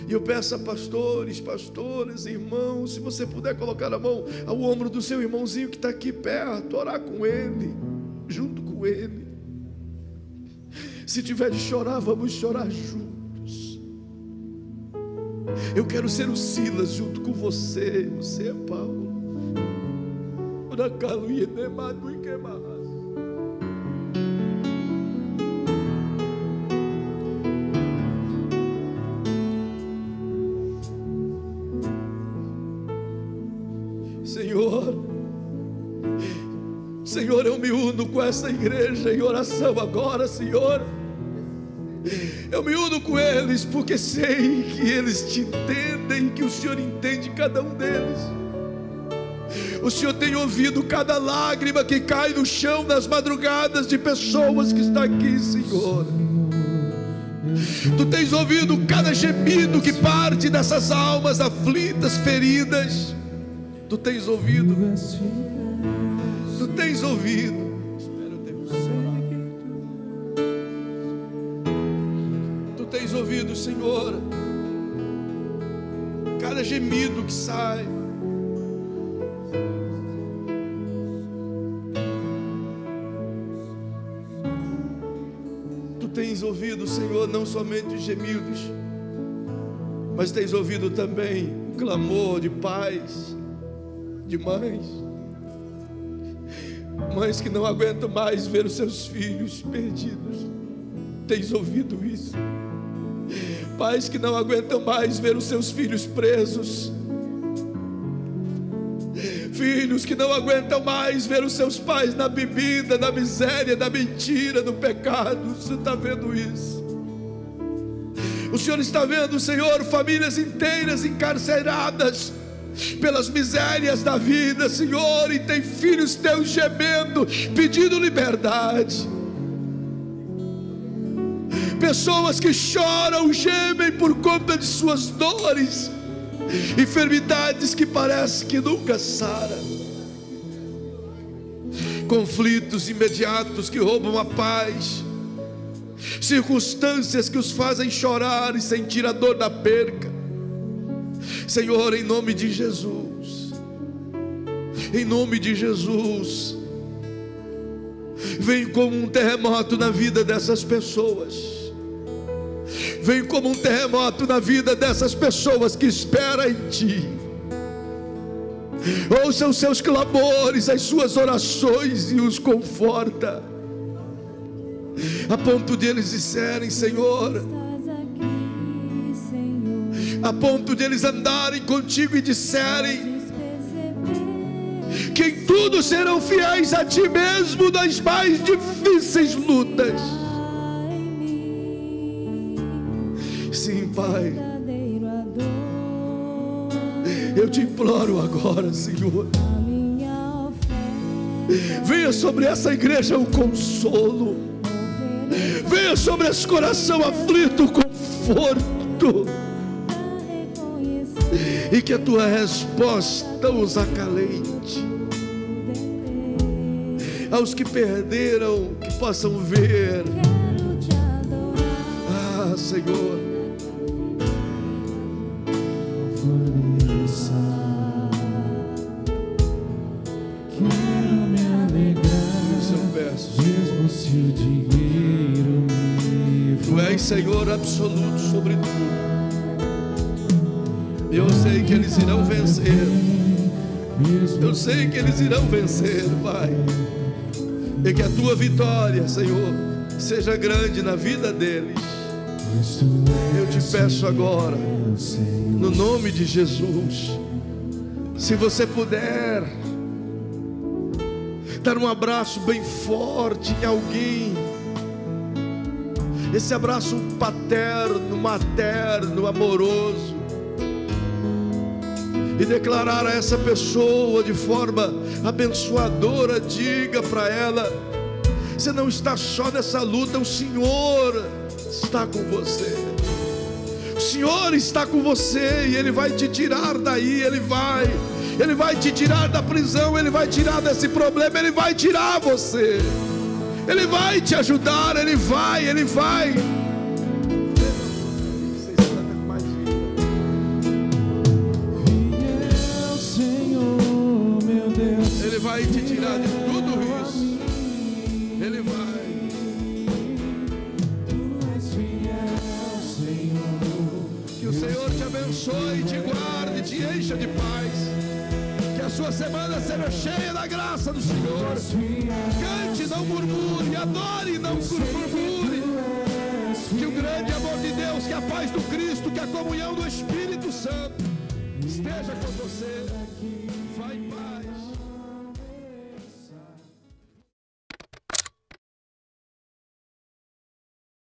E eu peço a pastores, pastoras, irmãos, se você puder colocar a mão ao ombro do seu irmãozinho que está aqui perto, orar com ele, junto com ele. Se tiver de chorar, vamos chorar juntos. Eu quero ser o Silas junto com você. Você é Paulo. Senhor, eu me uno com essa igreja em oração agora, Senhor. Eu me uno com eles porque sei que eles te entendem, que o Senhor entende cada um deles. O Senhor tem ouvido cada lágrima que cai no chão nas madrugadas de pessoas que estão aqui, Senhor. Tu tens ouvido cada gemido que parte dessas almas aflitas, feridas. Tu tens ouvido. Tu tens ouvido. Tu tens ouvido, Senhor, cada gemido que sai. Tu tens ouvido, Senhor, não somente os gemidos, mas tens ouvido também o clamor de pais, de mães que não aguentam mais ver os seus filhos perdidos. Tens ouvido isso? Pais que não aguentam mais ver os seus filhos presos. Filhos que não aguentam mais ver os seus pais na bebida, na miséria, na mentira, no pecado. O Senhor está vendo isso. O Senhor está vendo, Senhor, famílias inteiras encarceradas pelas misérias da vida, Senhor, e tem filhos teus gemendo, pedindo liberdade. pessoas que choram, gemem por conta de suas dores, enfermidades que parece que nunca saram, conflitos imediatos que roubam a paz, circunstâncias que os fazem chorar e sentir a dor da perca. Senhor, em nome de Jesus, em nome de Jesus, vem como um terremoto na vida dessas pessoas. Vem como um terremoto na vida dessas pessoas que esperam em Ti. Ouça os seus clamores, as suas orações e os conforta, a ponto de eles disserem: Senhor, a ponto de eles andarem contigo e disserem que em tudo serão fiéis a Ti mesmo nas mais difíceis lutas. Sim, Pai, eu Te imploro agora, Senhor, venha sobre essa igreja o consolo, venha sobre esse coração aflito o conforto, e que a Tua resposta os acalente. Aos que perderam, que possam ver. Ah, Senhor, quero me alegrar, mesmo se o dinheiro me for. Tu és Senhor absoluto sobre tudo. Eu sei que eles irão vencer. Eu sei que eles irão vencer, Pai. E que a Tua vitória, Senhor, seja grande na vida deles. Eu Te peço agora, no nome de Jesus, se você puder dar um abraço bem forte em alguém, esse abraço paterno, materno, amoroso, e declarar a essa pessoa de forma abençoadora, diga para ela: você não está só nessa luta, o Senhor está com você. O Senhor está com você e Ele vai te tirar daí, Ele vai te tirar da prisão, Ele vai tirar desse problema, Ele vai tirar você, Ele vai te ajudar, Ele vai. Ele vai te tirar de tudo isso. Ele vai. Que o Senhor te abençoe, te guarde, te encha de paz. Que a sua semana seja cheia da graça do Senhor. Cante, não murmure, adore, não murmure. Que o grande amor de Deus, que a paz do Cristo, que a comunhão do Espírito Santo esteja com você. Vai em paz.